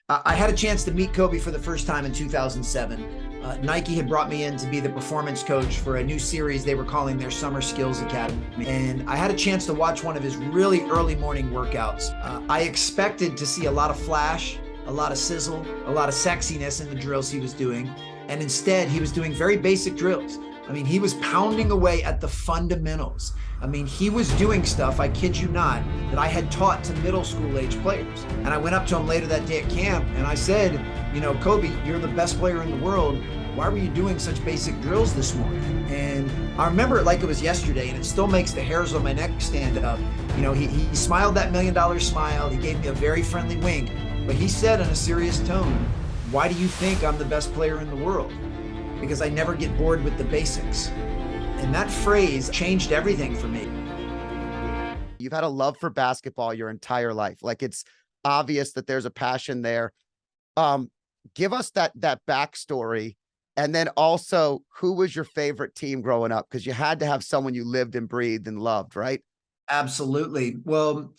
I had a chance to meet Kobe for the first time in 2007. Nike had brought me in to be the performance coach for a new series they were calling their Summer Skills Academy. And I had a chance to watch one of his really early morning workouts. I expected to see a lot of flash, a lot of sizzle, a lot of sexiness in the drills he was doing. And instead, he was doing very basic drills. I mean, he was pounding away at the fundamentals. I mean, he was doing stuff, I kid you not, that I had taught to middle school age players. And I went up to him later that day at camp and I said, you know, Kobe, you're the best player in the world. Why were you doing such basic drills this morning? And I remember it like it was yesterday, and it still makes the hairs on my neck stand up. You know, he smiled that $1 million smile. He gave me a very friendly wink, but he said in a serious tone, why do you think I'm the best player in the world? Because I never get bored with the basics. And that phrase changed everything for me. You've had a love for basketball your entire life. Like, it's obvious that there's a passion there. Give us that backstory. And then also, who was your favorite team growing up? Because you had to have someone you lived and breathed and loved, right? Absolutely. Well,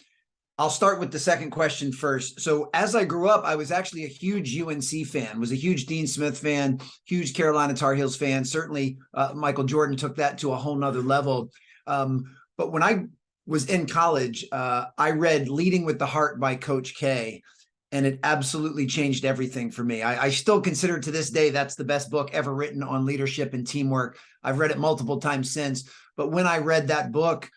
I'll start with the second question first. So as I grew up, I was actually a huge UNC fan, was a huge Dean Smith fan, huge Carolina Tar Heels fan. Certainly Michael Jordan took that to a whole nother level. But when I was in college, I read Leading with the Heart by Coach K, and it absolutely changed everything for me. I still consider to this day that's the best book ever written on leadership and teamwork. I've read it multiple times since. But when I read that book,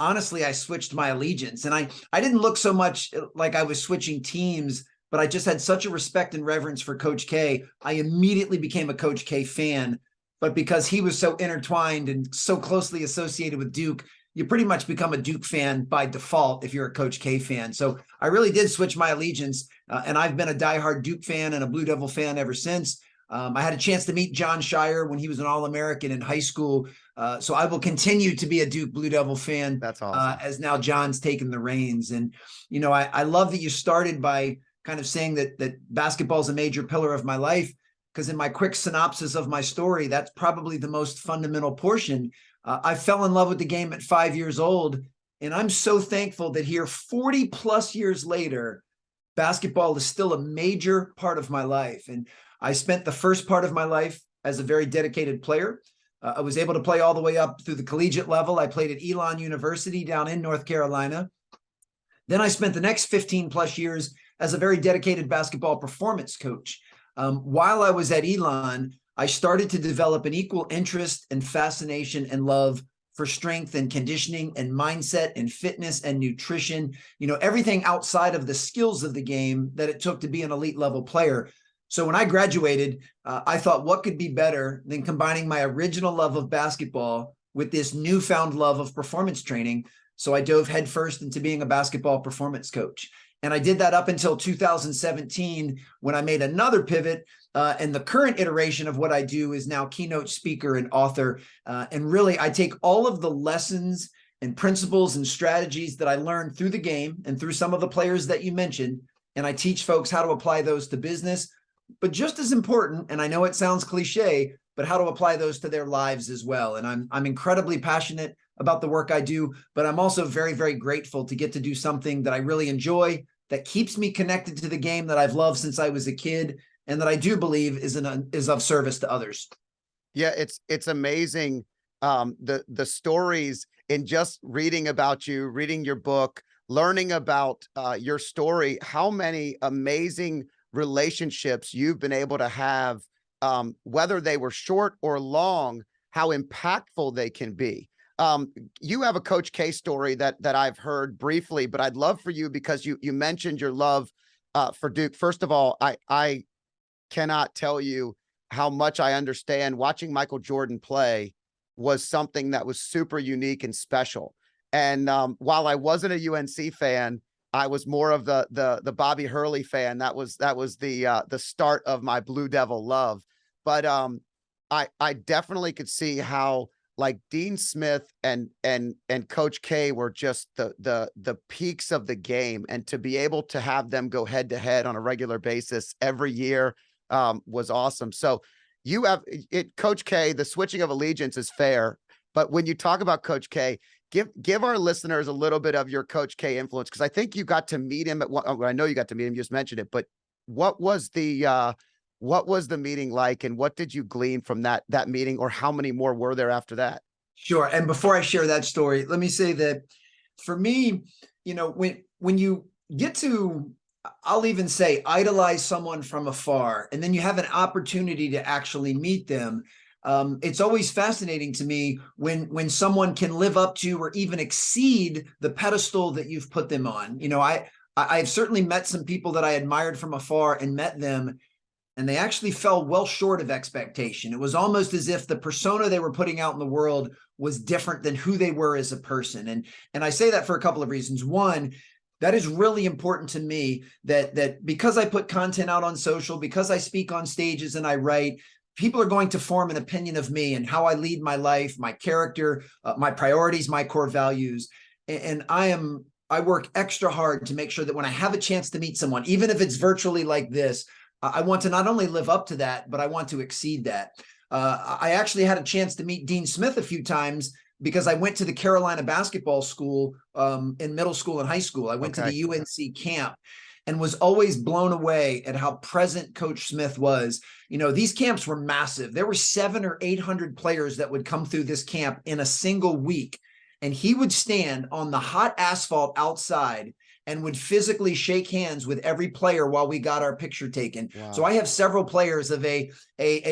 honestly, I switched my allegiance. And I didn't look so much like I was switching teams, but I just had such a respect and reverence for Coach K. I immediately became a Coach K fan. But because he was so intertwined and so closely associated with Duke, you pretty much become a Duke fan by default if you're a Coach K fan. So I really did switch my allegiance, and I've been a diehard Duke fan and a Blue Devil fan ever since. I had a chance to meet John Shire when he was an All-American in high school. So I will continue to be a Duke Blue Devil fan. That's awesome. As now John's taken the reins. And, you know, I love that you started by kind of saying that basketball is a major pillar of my life, because in my quick synopsis of my story, that's probably the most fundamental portion. I fell in love with the game at 5 years old, and I'm so thankful that here 40 plus years later, basketball is still a major part of my life. And I spent the first part of my life as a very dedicated player. I was able to play all the way up through the collegiate level. I played at Elon University down in North Carolina. Then I spent the next 15 plus years as a very dedicated basketball performance coach. While I was at Elon, I started to develop an equal interest and fascination and love for strength and conditioning and mindset and fitness and nutrition, you know, everything outside of the skills of the game that it took to be an elite level player. So when I graduated, I thought, what could be better than combining my original love of basketball with this newfound love of performance training? So I dove headfirst into being a basketball performance coach. And I did that up until 2017, when I made another pivot. And the current iteration of what I do is now keynote speaker and author. And really, I take all of the lessons and principles and strategies that I learned through the game and through some of the players that you mentioned, and I teach folks how to apply those to business. But just as important, and I know it sounds cliche, but how to apply those to their lives as well. And I'm incredibly passionate about the work I do, but I'm also very, very grateful to get to do something that I really enjoy, that keeps me connected to the game that I've loved since I was a kid, and that I do believe is of service to others. Yeah, it's amazing. The stories in just reading about you, reading your book, learning about your story, how many amazing relationships you've been able to have, whether they were short or long, how impactful they can be. You have a Coach K story that I've heard briefly, but I'd love for you, because you mentioned your love for Duke. First of all, I cannot tell you how much I understand watching Michael Jordan play was something that was super unique and special. And while I wasn't a UNC fan, I was more of the Bobby Hurley fan. That was the start of my Blue Devil love. But I definitely could see how, like, Dean Smith and Coach K were just the peaks of the game, and to be able to have them go head to head on a regular basis every year was awesome. So you have it, Coach K. The switching of allegiance is fair, but when you talk about Coach K, give our listeners a little bit of your Coach K influence, because I think you got to meet him at one. I know you got to meet him. You just mentioned it, but what was the meeting like, and what did you glean from that meeting, or how many more were there after that? Sure. And before I share that story, let me say that for me, when you get to, I'll even say, idolize someone from afar, and then you have an opportunity to actually meet them. It's always fascinating to me when someone can live up to or even exceed the pedestal that you've put them on. I've certainly met some people that I admired from afar and met them, and they actually fell well short of expectation. It was almost as if the persona they were putting out in the world was different than who they were as a person. And I say that for a couple of reasons. One, that is really important to me, that because I put content out on social, because I speak on stages and I write, people are going to form an opinion of me and how I lead my life, my character, my priorities, my core values. And I work extra hard to make sure that when I have a chance to meet someone, even if it's virtually like this, I want to not only live up to that, but I want to exceed that. I actually had a chance to meet Dean Smith a few times because I went to the Carolina basketball school in middle school and high school. I went to the UNC camp and was always blown away at how present Coach Smith was. These camps were massive. There were 700 or 800 players that would come through this camp in a single week. And he would stand on the hot asphalt outside and would physically shake hands with every player while we got our picture taken. Wow. So I have several players of a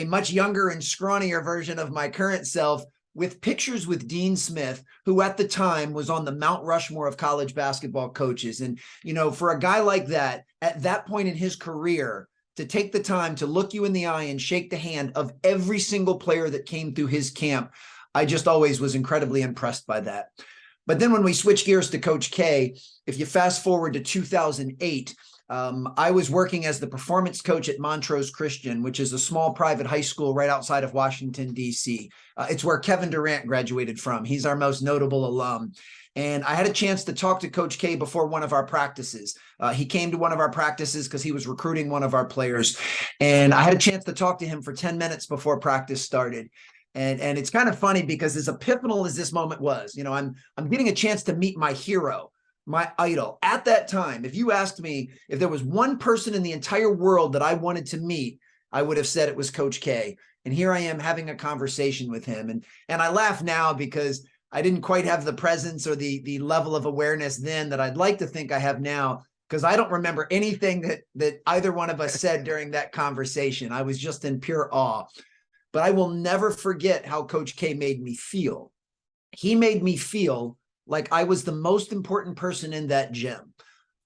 much younger and scrawnier version of my current self with pictures with Dean Smith, who at the time was on the Mount Rushmore of college basketball coaches. And, for a guy like that, at that point in his career, to take the time to look you in the eye and shake the hand of every single player that came through his camp, I just always was incredibly impressed by that. But then when we switch gears to Coach K, if you fast forward to 2008, I was working as the performance coach at Montrose Christian, which is a small private high school right outside of Washington, D.C. It's where Kevin Durant graduated from. He's our most notable alum. And I had a chance to talk to Coach K before one of our practices. He came to one of our practices because he was recruiting one of our players. And I had a chance to talk to him for 10 minutes before practice started. And it's kind of funny because as epiphanal as this moment was, I'm getting a chance to meet my hero, my idol. At that time, if you asked me if there was one person in the entire world that I wanted to meet, I would have said it was Coach K. And here I am having a conversation with him. And I laugh now because I didn't quite have the presence or the level of awareness then that I'd like to think I have now, because I don't remember anything that either one of us said during that conversation. I was just in pure awe. But I will never forget how Coach K made me feel. He made me feel like I was the most important person in that gym.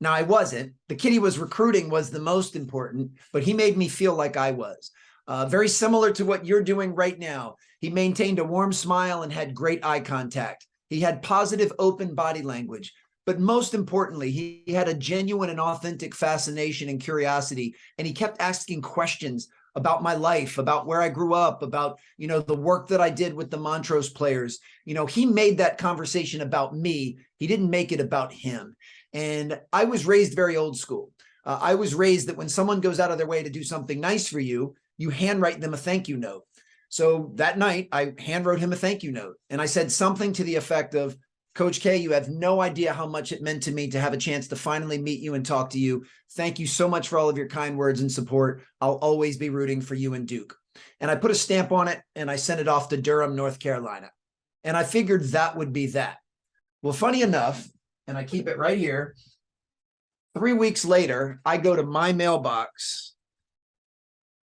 Now, I wasn't. The kid he was recruiting was the most important, but he made me feel like I was. Very similar to what you're doing right now. He maintained a warm smile and had great eye contact. He had positive, open body language. But most importantly, he had a genuine and authentic fascination and curiosity, and he kept asking questions about my life, about where I grew up, about, the work that I did with the Montrose players. He made that conversation about me. He didn't make it about him. And I was raised very old school. I was raised that when someone goes out of their way to do something nice for you, you handwrite them a thank you note. So that night I handwrote him a thank you note. And I said something to the effect of, Coach K, you have no idea how much it meant to me to have a chance to finally meet you and talk to you. Thank you so much for all of your kind words and support. I'll always be rooting for you and Duke. And I put a stamp on it and I sent it off to Durham, North Carolina. And I figured that would be that. Well, funny enough, and I keep it right here, 3 weeks later, I go to my mailbox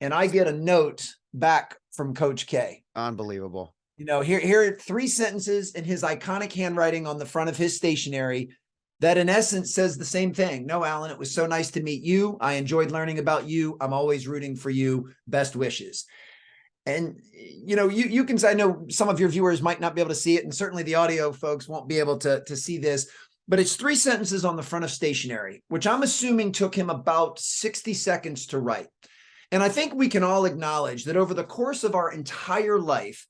and I get a note back from Coach K. Unbelievable. Here are 3 sentences in his iconic handwriting on the front of his stationery that in essence says the same thing. No, Alan, it was so nice to meet you. I enjoyed learning about you. I'm always rooting for you. Best wishes. And, you can say, I know some of your viewers might not be able to see it, and certainly the audio folks won't be able to see this, but it's 3 sentences on the front of stationery, which I'm assuming took him about 60 seconds to write. And I think we can all acknowledge that over the course of our entire life,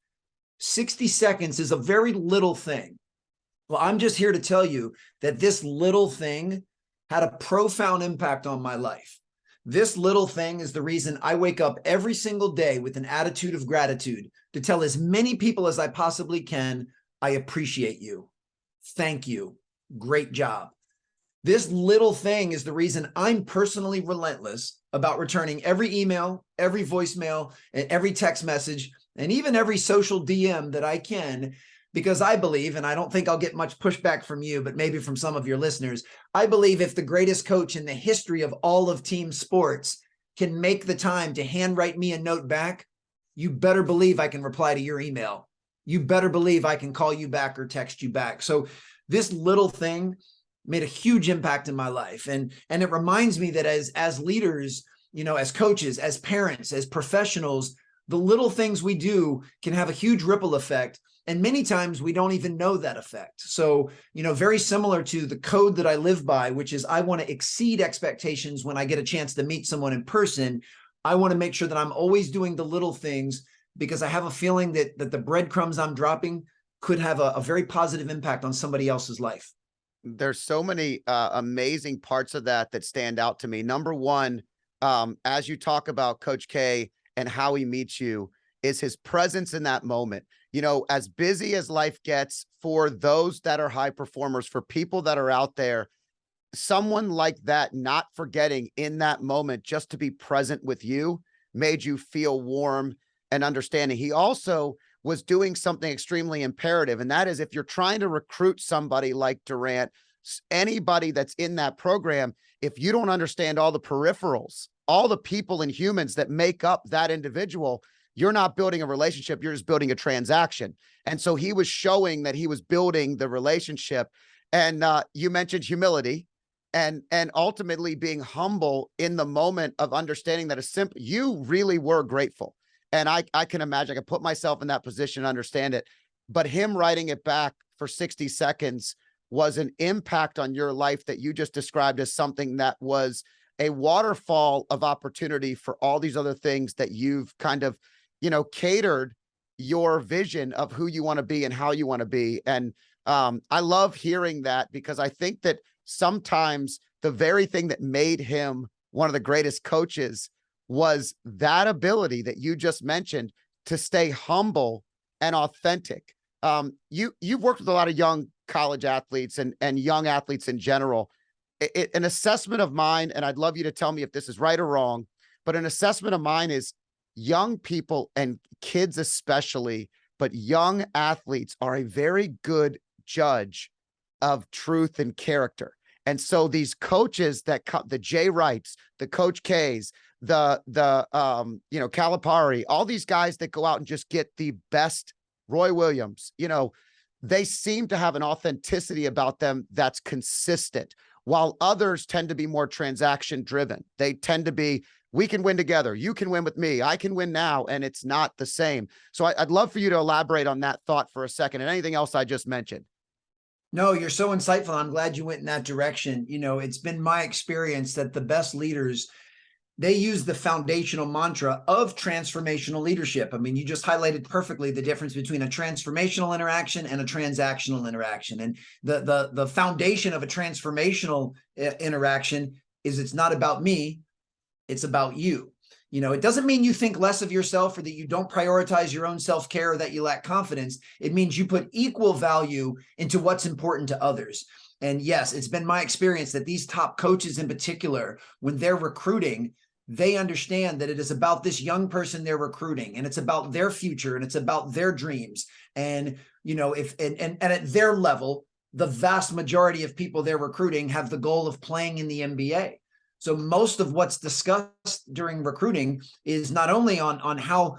60 seconds is a very little thing. Well, I'm just here to tell you that this little thing had a profound impact on my life. This little thing is the reason I wake up every single day with an attitude of gratitude to tell as many people as I possibly can, I appreciate you. Thank you. Great job. This little thing is the reason I'm personally relentless about returning every email, every voicemail, and every text message, and even every social DM that I can, because I believe, and I don't think I'll get much pushback from you, but maybe from some of your listeners, I believe if the greatest coach in the history of all of team sports can make the time to handwrite me a note back, you better believe I can reply to your email. You better believe I can call you back or text you back. So this little thing made a huge impact in my life. And it reminds me that as leaders, as coaches, as parents, as professionals, the little things we do can have a huge ripple effect. And many times we don't even know that effect. So, very similar to the code that I live by, which is I want to exceed expectations when I get a chance to meet someone in person. I want to make sure that I'm always doing the little things, because I have a feeling that the breadcrumbs I'm dropping could have a very positive impact on somebody else's life. There's so many amazing parts of that stand out to me. Number one, as you talk about Coach K and how he meets you, is his presence in that moment. As busy as life gets for those that are high performers, for people that are out there, someone like that, not forgetting in that moment just to be present with you, made you feel warm and understanding. He also was doing something extremely imperative. And that is, if you're trying to recruit somebody like Durant, anybody that's in that program, if you don't understand all the peripherals, all the people and humans that make up that individual, you're not building a relationship. You're just building a transaction. And so he was showing that he was building the relationship. And you mentioned humility and ultimately being humble in the moment of understanding that you really were grateful. And I can imagine, I can put myself in that position and understand it. But him writing it back for 60 seconds was an impact on your life that you just described as something that was a waterfall of opportunity for all these other things that you've kind of, catered your vision of who you want to be and how you want to be. And I love hearing that, because I think that sometimes the very thing that made him one of the greatest coaches was that ability that you just mentioned to stay humble and authentic. You've worked with a lot of young college athletes and young athletes in general. An assessment of mine, and I'd love you to tell me if this is right or wrong, but an assessment of mine is young people and kids especially, but young athletes are a very good judge of truth and character. And so these coaches that the Jay Wrights, the Coach K's, the Calipari, all these guys that go out and just get the best, Roy Williams, they seem to have an authenticity about them that's consistent, while others tend to be more transaction driven. They tend to be, we can win together. You can win with me. I can win now. And it's not the same. So I'd love for you to elaborate on that thought for a second, and anything else I just mentioned. No, you're so insightful. I'm glad you went in that direction. It's been my experience that the best leaders, they use the foundational mantra of transformational leadership. I mean, you just highlighted perfectly the difference between a transformational interaction and a transactional interaction. And the foundation of a transformational interaction is, it's not about me, it's about you. It doesn't mean you think less of yourself or that you don't prioritize your own self-care or that you lack confidence. It means you put equal value into what's important to others. And yes, it's been my experience that these top coaches in particular, when they're recruiting, they understand that it is about this young person they're recruiting, and it's about their future, and it's about their dreams. And, and at their level, the vast majority of people they're recruiting have the goal of playing in the NBA. So most of what's discussed during recruiting is not only on how,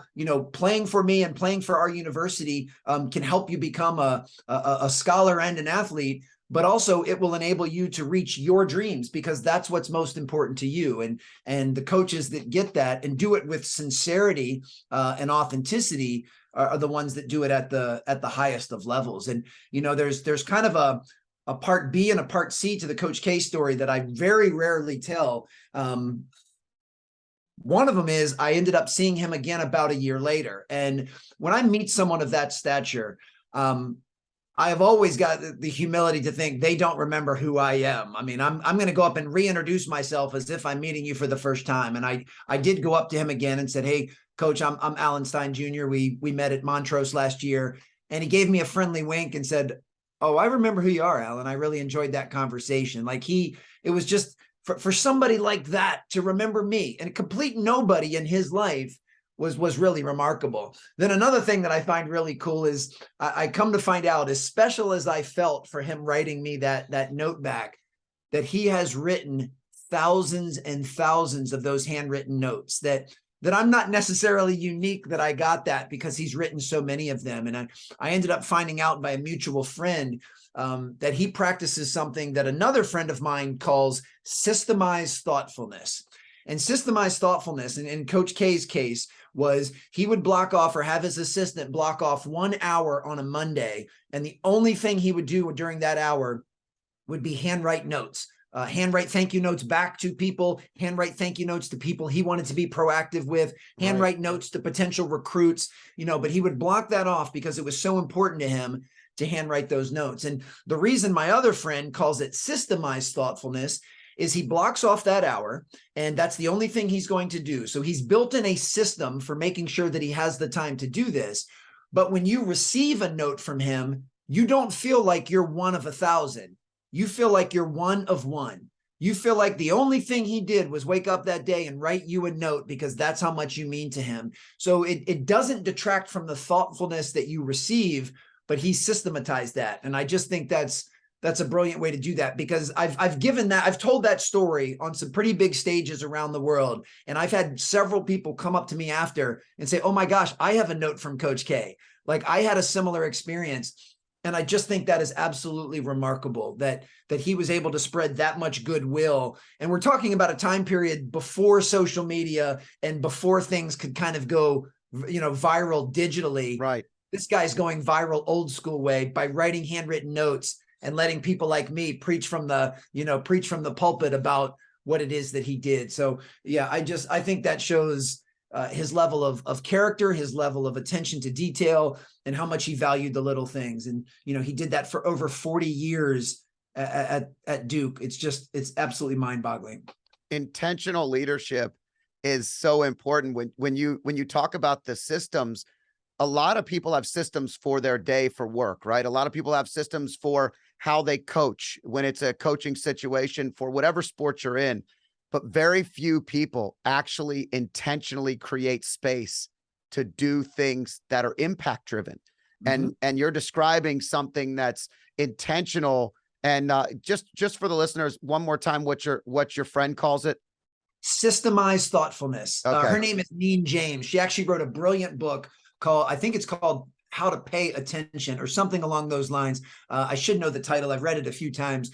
playing for me and playing for our university can help you become a scholar and an athlete, but also it will enable you to reach your dreams, because that's what's most important to you. And the coaches that get that and do it with sincerity and authenticity are the ones that do it at the highest of levels. And, there's kind of a part B and a part C to the Coach K story that I very rarely tell. One of them is I ended up seeing him again about a year later. And when I meet someone of that stature, I have always got the humility to think they don't remember who I am. I mean, I'm going to go up and reintroduce myself as if I'm meeting you for the first time. And I did go up to him again and said, "Hey, Coach, I'm Stein Jr. We met at Montrose last year." And he gave me a friendly wink and said, Oh, I remember who you are, Alan. I really enjoyed that conversation. Like it was just for somebody like that to remember me, and a complete nobody in his life was really remarkable. Then another thing that I find really cool is I come to find out, as special as I felt for him writing me that note back, that he has written thousands and thousands of those handwritten notes, that I'm not necessarily unique that I got that, because he's written so many of them. And I ended up finding out by a mutual friend that he practices something that another friend of mine calls systemized thoughtfulness. And systemized thoughtfulness, in Coach K's case, was he would block off, or have his assistant block off, 1 hour on a Monday. And the only thing he would do during that hour would be handwrite notes. Handwrite thank you notes back to people, handwrite thank you notes to people he wanted to be proactive with, handwrite notes to potential recruits, but he would block that off because it was so important to him to handwrite those notes. And the reason my other friend calls it systemized thoughtfulness is he blocks off that hour, and that's the only thing he's going to do. So he's built in a system for making sure that he has the time to do this. But when you receive a note from him, you don't feel like you're one of 1,000. You feel like you're one of one. You feel like the only thing he did was wake up that day and write you a note, because that's how much you mean to him. So it doesn't detract from the thoughtfulness that you receive, but he systematized that. And I just think that's a brilliant way to do that, because I've told that story on some pretty big stages around the world. And I've had several people come up to me after and say, oh my gosh, I have a note from Coach K. Like, I had a similar experience. And I just think that is absolutely remarkable that he was able to spread that much goodwill. And we're talking about a time period before social media and before things could kind of go, viral digitally. Right. This guy's going viral old school way by writing handwritten notes and letting people like me preach from the pulpit about what it is that he did. So yeah, I think that shows his level of character, his level of attention to detail, and how much he valued the little things. And, he did that for over 40 years at Duke. It's absolutely mind boggling. Intentional leadership is so important. When you talk about the systems, a lot of people have systems for their day for work, right? A lot of people have systems for how they coach when it's a coaching situation for whatever sport you're in. But very few people actually intentionally create space to do things that are impact driven. And you're describing something that's intentional. And just for the listeners, one more time, what your friend calls it. Systemized thoughtfulness. Okay. Her name is Neen James. She actually wrote a brilliant book I think it's called How to Pay Attention, or something along those lines. I should know the title. I've read it a few times.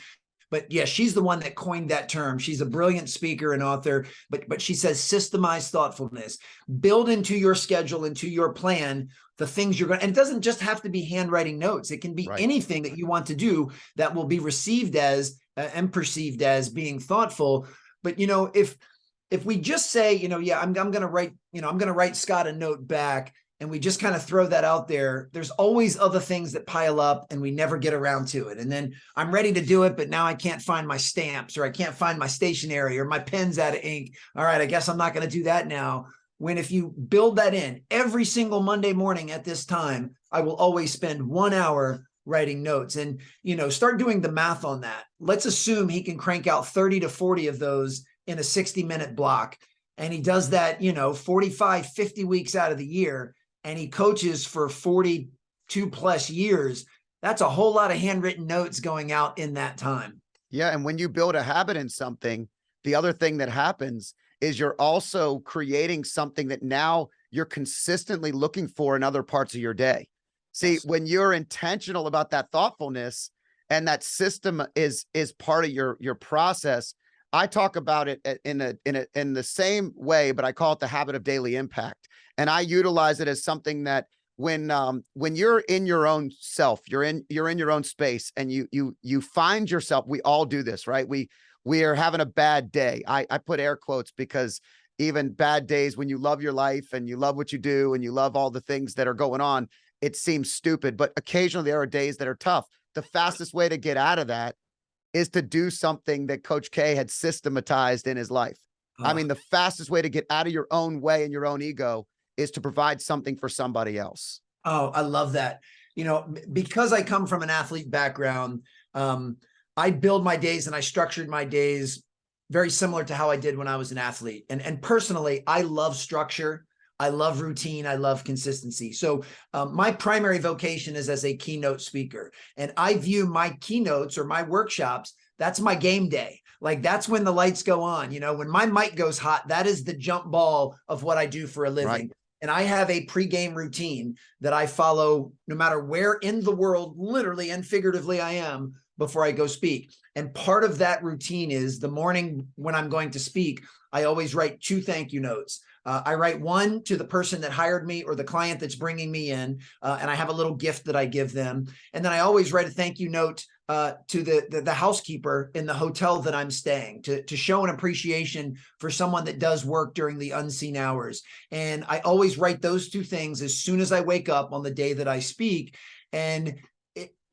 But yeah, she's the one that coined that term. She's a brilliant speaker and author, but she says systemized thoughtfulness. Build into your schedule, into your plan, the things you're going to, and it doesn't just have to be handwriting notes. It can be anything that you want to do that will be received as and perceived as being thoughtful. But, if we just say, yeah, I'm going to write, I'm going to write Scott a note back, and we just kind of throw that out there, there's always other things that pile up and we never get around to it. And then I'm ready to do it, but now I can't find my stamps, or I can't find my stationery, or my pen's out of ink. All right, I guess I'm not going to do that now. When if you build that in every single Monday morning at this time, I will always spend 1 hour writing notes, and, start doing the math on that. Let's assume he can crank out 30 to 40 of those in a 60-minute block. And he does that, 45, 50 weeks out of the year. And he coaches for 42 plus years. That's a whole lot of handwritten notes going out in that time. Yeah. And when you build a habit in something, the other thing that happens is you're also creating something that now you're consistently looking for in other parts of your day. See, when you're intentional about that thoughtfulness, and that system is part of your process, I talk about it in the same way, but I call it the habit of daily impact. And I utilize it as something that when you're in your own self, you're in your own space, and you find yourself, we all do this, right? We are having a bad day. I put air quotes, because even bad days, when you love your life and you love what you do and you love all the things that are going on, it seems stupid, but occasionally there are days that are tough. The fastest way to get out of that is to do something that Coach K had systematized in his life. I mean, the fastest way to get out of your own way and your own ego is to provide something for somebody else. Oh, I love that. because I come from an athlete background, I build my days and I structured my days very similar to how I did when I was an athlete. And personally, I love structure. I love routine. I love consistency. So my primary vocation is as a keynote speaker. And I view my keynotes or my workshops, that's my game day. Like that's when the lights go on. When my mic goes hot, that is the jump ball of what I do for a living. Right. And I have a pregame routine that I follow no matter where in the world, literally and figuratively I am, before I go speak. And part of that routine is the morning when I'm going to speak, I always write 2 thank you notes. I write one to the person that hired me or the client that's bringing me in, and I have a little gift that I give them. And then I always write a thank you note to the housekeeper in the hotel that I'm staying, to show an appreciation for someone that does work during the unseen hours. And I always write those 2 things as soon as I wake up on the day that I speak. And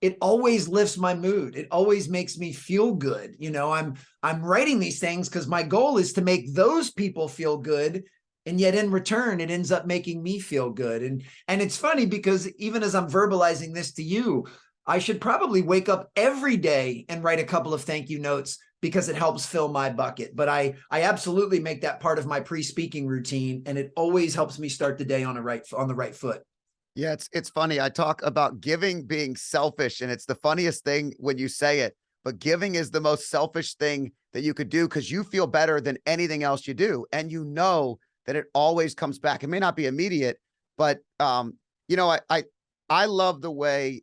it always lifts my mood. It always makes me feel good. I'm writing these things because my goal is to make those people feel good. And yet in return, it ends up making me feel good. And it's funny because even as I'm verbalizing this to you, I should probably wake up every day and write a couple of thank you notes because it helps fill my bucket. But I absolutely make that part of my pre-speaking routine, and it always helps me start the day on the right foot. Yeah, it's funny. I talk about giving being selfish, and it's the funniest thing when you say it, but giving is the most selfish thing that you could do because you feel better than anything else you do. And that it always comes back. It may not be immediate, but I love the way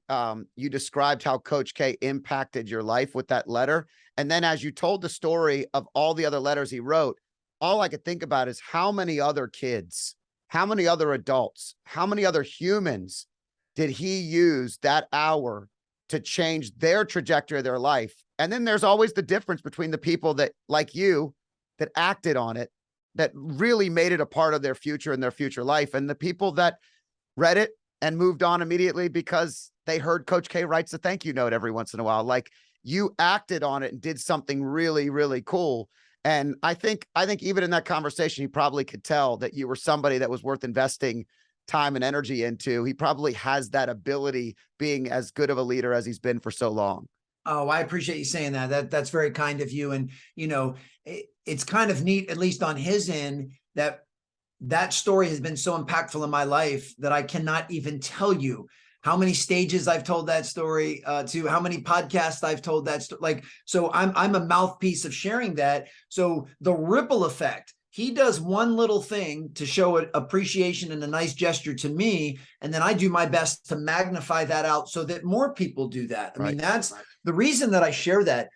you described how Coach K impacted your life with that letter. And then as you told the story of all the other letters he wrote, all I could think about is how many other kids, how many other adults, how many other humans did he use that hour to change their trajectory of their life? And then there's always the difference between the people that, like you, that acted on it, that really made it a part of their future and their future life, and the people that read it and moved on immediately because they heard Coach K writes a thank you note every once in a while. Like you acted on it and did something really, really cool. And I think even in that conversation, he probably could tell that you were somebody that was worth investing time and energy into. He probably has that ability, being as good of a leader as he's been for so long. Oh, I appreciate you saying that. That's very kind of you. And, it's kind of neat, at least on his end, that story has been so impactful in my life that I cannot even tell you how many stages I've told that story to, how many podcasts I've told that story. So I'm a mouthpiece of sharing that. So the ripple effect, he does one little thing to show appreciation and a nice gesture to me. And then I do my best to magnify that out so that more people do that. I mean, that's the reason that I share that.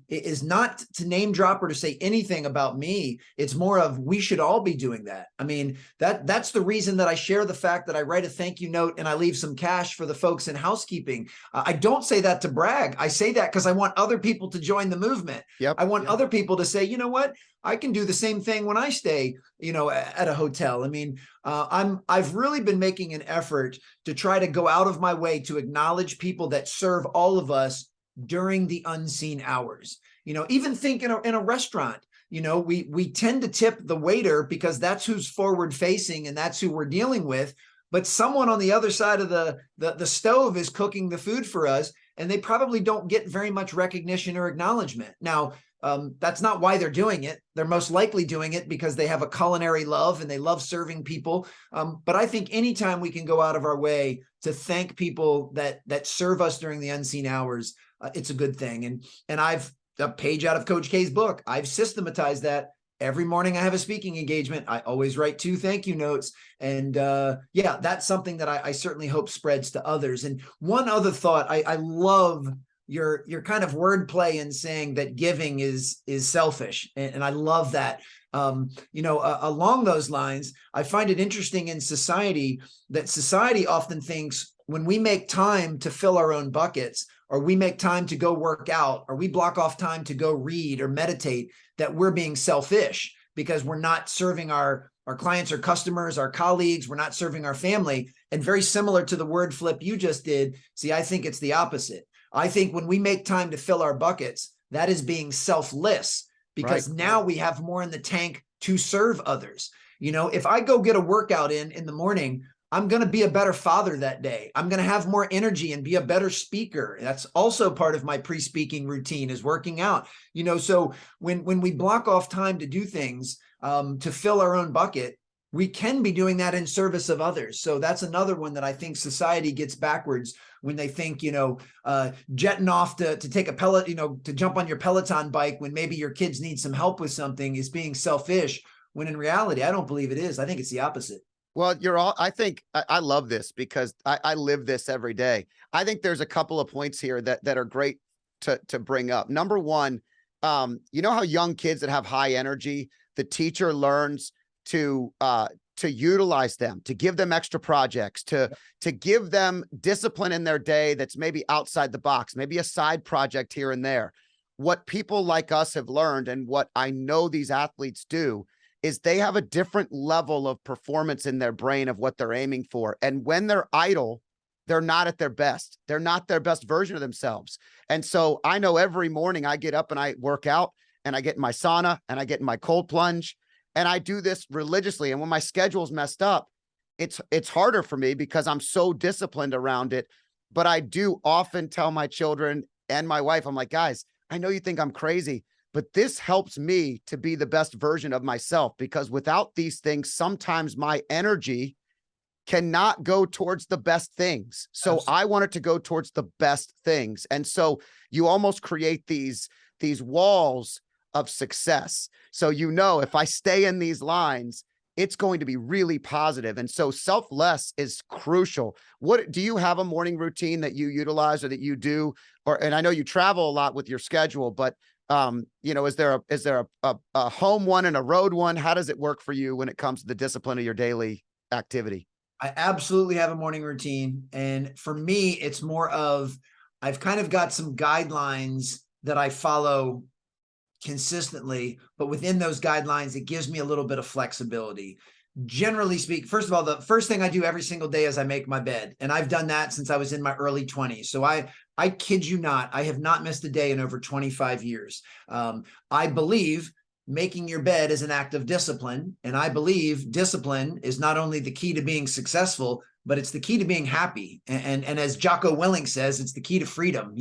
Is not to name drop or to say anything about me. It's more of we should all be doing that. I mean, that's the reason that I share the fact that I write a thank you note and I leave some cash for the folks in housekeeping. I don't say that to brag. I say that because I want other people to join the movement. I want other people to say, you know what? I can do the same thing when I stay, at a hotel. I mean, I've really been making an effort to try to go out of my way to acknowledge people that serve all of us during the unseen hours. Even think in a restaurant, we tend to tip the waiter because that's who's forward facing and that's who we're dealing with. But someone on the other side of the stove is cooking the food for us, and they probably don't get very much recognition or acknowledgement. Now, that's not why they're doing it. They're most likely doing it because they have a culinary love and they love serving people. But I think anytime we can go out of our way to thank people that serve us during the unseen hours, it's a good thing. And I've a page out of Coach K's book. I've systematized that. Every morning I have a speaking engagement. I always write 2 thank you notes. And that's something that I certainly hope spreads to others. And one other thought, I love your kind of wordplay in saying that giving is selfish. And I love that. Along those lines, I find it interesting in society that society often thinks when we make time to fill our own buckets, or we make time to go work out, or we block off time to go read or meditate, that we're being selfish because we're not serving our clients or customers, our colleagues, we're not serving our family. And very similar to the word flip you just did, see, I think it's the opposite. I think when we make time to fill our buckets, that is being selfless because now we have more in the tank to serve others. If I go get a workout in the morning, I'm going to be a better father that day. I'm going to have more energy and be a better speaker. That's also part of my pre-speaking routine, is working out. So when we block off time to do things, to fill our own bucket, we can be doing that in service of others. So that's another one that I think society gets backwards when they think, jetting off to take a to jump on your Peloton bike when maybe your kids need some help with something is being selfish, when in reality, I don't believe it is. I think it's the opposite. Well, I think I love this because I live this every day. I think there's a couple of points here that are great to bring up. Number one, you know how young kids that have high energy, the teacher learns to utilize them, to give them extra projects, to give them discipline in their day that's maybe outside the box, maybe a side project here and there. What people like us have learned, and what I know these athletes do, is they have a different level of performance in their brain of what they're aiming for. And when they're idle, they're not at their best. They're not their best version of themselves. And so I know every morning I get up and I work out, and I get in my sauna, and I get in my cold plunge, and I do this religiously. And when my schedule's messed up, it's harder for me because I'm so disciplined around it. But I do often tell my children and my wife, I'm like, guys, I know you think I'm crazy, but this helps me to be the best version of myself, because without these things, sometimes my energy cannot go towards the best things. So Absolutely. I want it to go towards the best things. And so you almost create these walls of success. So, if I stay in these lines, it's going to be really positive. And so selfless is crucial. What do you have a morning routine that you utilize or that you do? And I know you travel a lot with your schedule, but is there a home one and a road one? How does it work for you when it comes to the discipline of your daily activity? I absolutely have a morning routine. And for me, it's more of, I've kind of got some guidelines that I follow consistently, but within those guidelines, it gives me a little bit of flexibility. Generally speaking, first of all, the first thing I do every single day is I make my bed. And I've done that since I was in my early 20s. So I kid you not, I have not missed a day in over 25 years. I believe making your bed is an act of discipline. And I believe discipline is not only the key to being successful, but it's the key to being happy. And as Jocko Willink says, it's the key to freedom,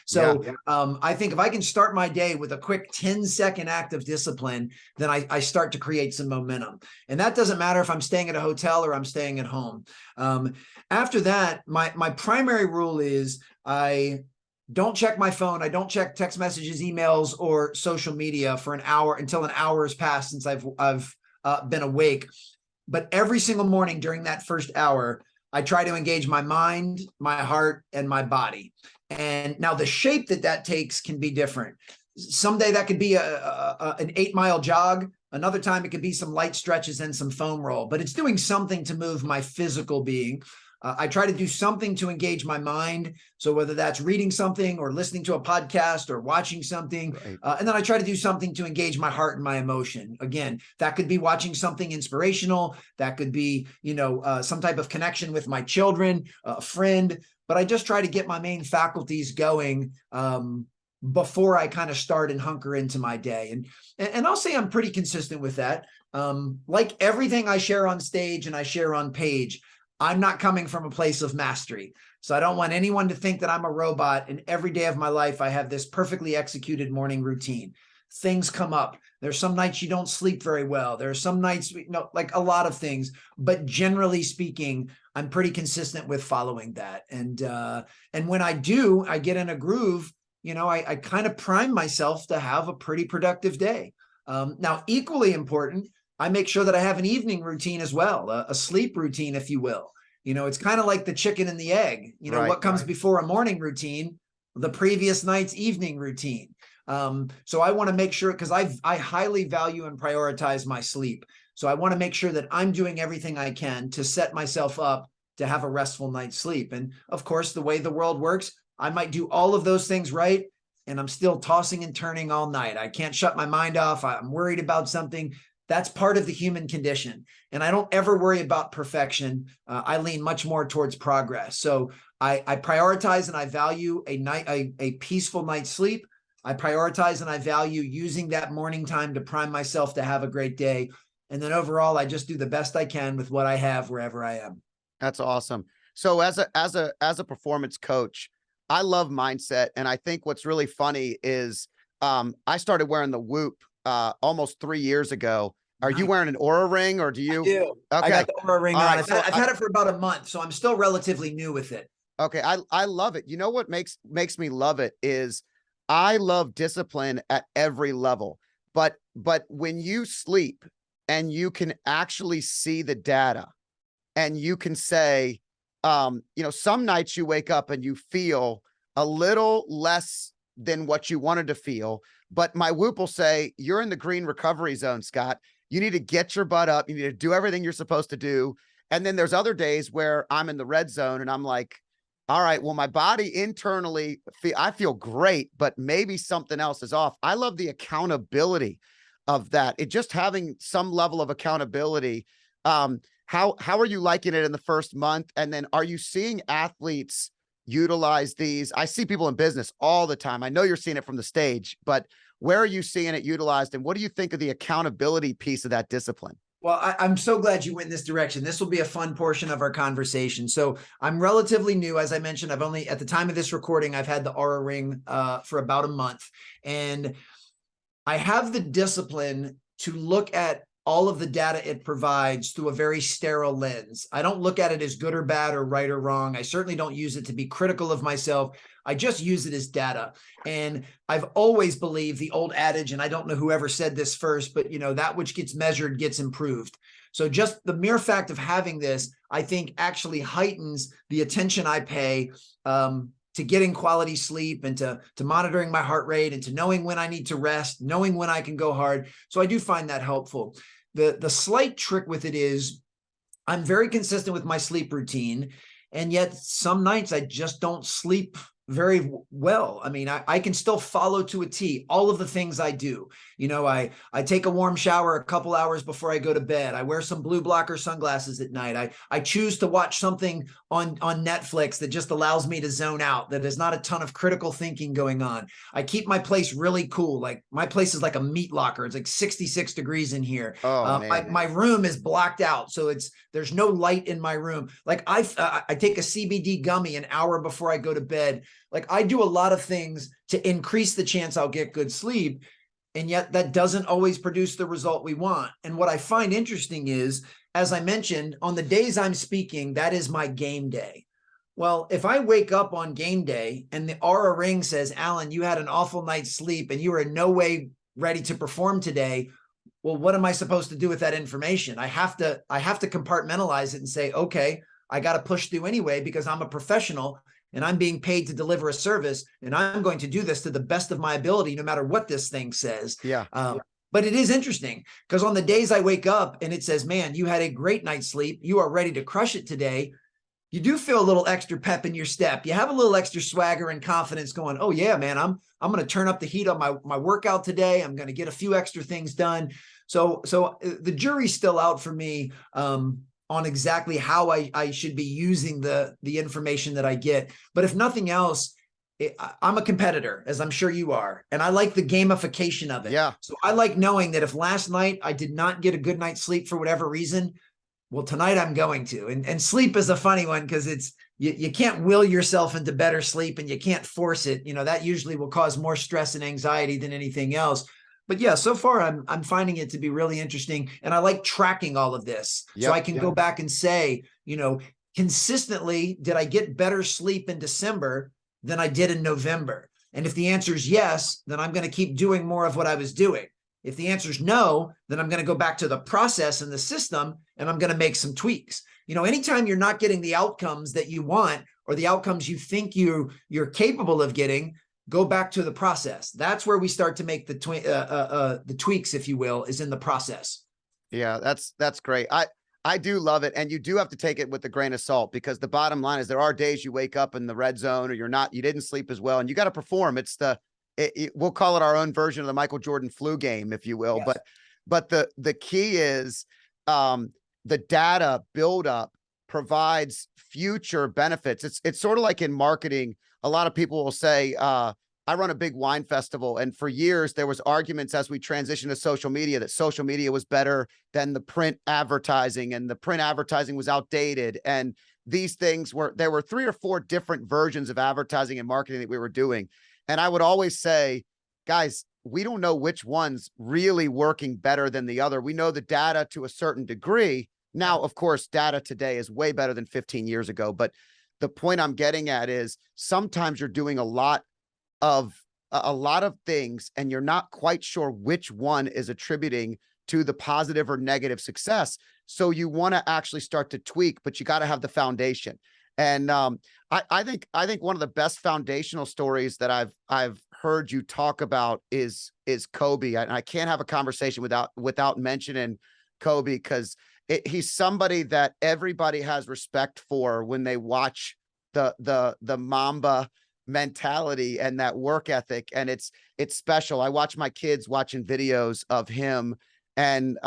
So yeah. I think if I can start my day with a quick 10-second act of discipline, then I start to create some momentum. And that doesn't matter if I'm staying at a hotel or I'm staying at home. After that, my primary rule is I don't check my phone. I don't check text messages, emails, or social media for an hour until an hour has passed since I've been awake. But every single morning during that first hour, I try to engage my mind, my heart, and my body. And now the shape that takes can be different. Someday that could be an 8-mile jog. Another time it could be some light stretches and some foam roll, but it's doing something to move my physical being. I try to do something to engage my mind. So whether that's reading something or listening to a podcast or watching something, right. And then I try to do something to engage my heart and my emotion. Again, that could be watching something inspirational. That could be, some type of connection with my children, a friend. But I just try to get my main faculties going before I kind of start and hunker into my day. And I'll say I'm pretty consistent with that. Like everything I share on stage and I share on page, I'm not coming from a place of mastery. So I don't want anyone to think that I'm a robot. And every day of my life, I have this perfectly executed morning routine. Things come up. There's some nights you don't sleep very well. There are some nights, like a lot of things. But generally speaking, I'm pretty consistent with following that. And when I do, I get in a groove. I kind of prime myself to have a pretty productive day. Now, equally important, I make sure that I have an evening routine as well, a sleep routine, if you will. It's kind of like the chicken and the egg. Right, what comes right. before a morning routine? The previous night's evening routine. So I want to make sure, because I highly value and prioritize my sleep. So I want to make sure that I'm doing everything I can to set myself up to have a restful night's sleep. And of course, the way the world works, I might do all of those things right, and I'm still tossing and turning all night. I can't shut my mind off. I'm worried about something. That's part of the human condition. And I don't ever worry about perfection. I lean much more towards progress. So I prioritize and I value a peaceful night's sleep. I prioritize and I value using that morning time to prime myself to have a great day. And then overall, I just do the best I can with what I have wherever I am. That's awesome. So as a performance coach, I love mindset. And I think what's really funny is I started wearing the Whoop almost 3 years ago. Are you Nice. wearing an Aura ring or do I you? do. I Okay. got the Aura ring All on. right. So I've had it for about a month, so I'm still relatively new with it. okay, I love it. You know what makes me love it is I love discipline at every level. But when you sleep and you can actually see the data and you can say, some nights you wake up and you feel a little less than what you wanted to feel. But my Whoop will say, you're in the green recovery zone, Scott. You need to get your butt up. You need to do everything you're supposed to do. And then there's other days where I'm in the red zone and I'm like, all right, well, my body internally, I feel great, but maybe something else is off. I love the accountability of that. It just having some level of accountability. How are you liking it in the first month? And then are you seeing athletes utilize these? I see people in business all the time. I know you're seeing it from the stage, but where are you seeing it utilized? And what do you think of the accountability piece of that discipline? Well, I'm so glad you went in this direction. This will be a fun portion of our conversation. So I'm relatively new. As I mentioned, I've only, at the time of this recording, I've had the Aura ring for about a month. And I have the discipline to look at all of the data it provides through a very sterile lens. I don't look at it as good or bad or right or wrong. I certainly don't use it to be critical of myself. I just use it as data. And I've always believed the old adage, and I don't know whoever said this first, but that which gets measured gets improved. So just the mere fact of having this, I think actually heightens the attention I pay to getting quality sleep and to monitoring my heart rate and to knowing when I need to rest, knowing when I can go hard. So I do find that helpful. The slight trick with it is I'm very consistent with my sleep routine. And yet some nights I just don't sleep very well. I mean, I can still follow to a T all of the things I do. I take a warm shower a couple hours before I go to bed. I wear some blue blocker sunglasses at night. I choose to watch something on Netflix that just allows me to zone out, that there's not a ton of critical thinking going on. I keep my place really cool. Like my place is like a meat locker. It's like 66 degrees in here. Oh man. My room is blocked out. So there's no light in my room. Like I take a CBD gummy an hour before I go to bed. Like I do a lot of things to increase the chance I'll get good sleep. And yet that doesn't always produce the result we want. And what I find interesting is, as I mentioned, on the days I'm speaking, that is my game day. Well, if I wake up on game day and the Aura ring says, Alan, you had an awful night's sleep and you are in no way ready to perform today. Well, what am I supposed to do with that information? I have to compartmentalize it and say, okay, I got to push through anyway, because I'm a professional and I'm being paid to deliver a service, and I'm going to do this to the best of my ability, no matter what this thing says. Yeah. But it is interesting because on the days I wake up and it says, man, you had a great night's sleep, you are ready to crush it today, you do feel a little extra pep in your step. You have a little extra swagger and confidence going, oh yeah, man, I'm going to turn up the heat on my workout today. I'm going to get a few extra things done. So the jury's still out for me on exactly how I should be using the information that I get. But if nothing else, I'm a competitor, as I'm sure you are, and I like the gamification of it. Yeah. So I like knowing that if last night I did not get a good night's sleep for whatever reason, well, tonight I'm going to. And sleep is a funny one because you can't will yourself into better sleep and you can't force it. That usually will cause more stress and anxiety than anything else. But yeah, so far I'm finding it to be really interesting, and I like tracking all of this. So I can go back and say, consistently, did I get better sleep in December than I did in November? And if the answer is yes, then I'm going to keep doing more of what I was doing. If the answer is no, then I'm going to go back to the process and the system, and I'm going to make some tweaks. Anytime you're not getting the outcomes that you want or the outcomes you think you're capable of getting, go back to the process. That's where we start to make the tweaks, if you will, is in the process. Yeah, that's great. I do love it. And you do have to take it with a grain of salt, because the bottom line is there are days you wake up in the red zone or you didn't sleep as well, and you got to perform. It's we'll call it our own version of the Michael Jordan flu game, if you will. Yes. But the key is the data buildup provides future benefits. It's sort of like in marketing. A lot of people will say, I run a big wine festival, and for years there was arguments as we transitioned to social media that social media was better than the print advertising, and the print advertising was outdated. And these things were, there were 3 or 4 different versions of advertising and marketing that we were doing. And I would always say, guys, we don't know which one's really working better than the other. We know the data to a certain degree. Now, of course, data today is way better than 15 years ago. But the point I'm getting at is sometimes you're doing a lot of things and you're not quite sure which one is attributing to the positive or negative success. So you want to actually start to tweak, but you got to have the foundation. And I think one of the best foundational stories that I've heard you talk about is Kobe. And I can't have a conversation without mentioning Kobe, because he's somebody that everybody has respect for when they watch the Mamba mentality and that work ethic. And it's special. I watch my kids watching videos of him, and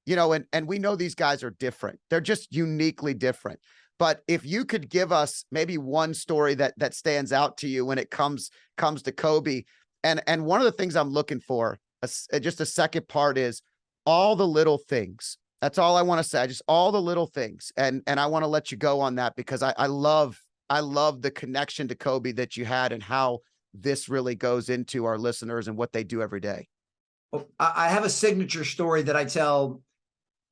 you know, and we know these guys are different. They're just uniquely different. But if you could give us maybe one story that stands out to you when it comes to Kobe, and one of the things I'm looking for, just a second part, is all the little things. That's all I want to say. Just all the little things. And I want to let you go on that, because I love the connection to Kobe that you had and how this really goes into our listeners and what they do every day. Well, I have a signature story that I tell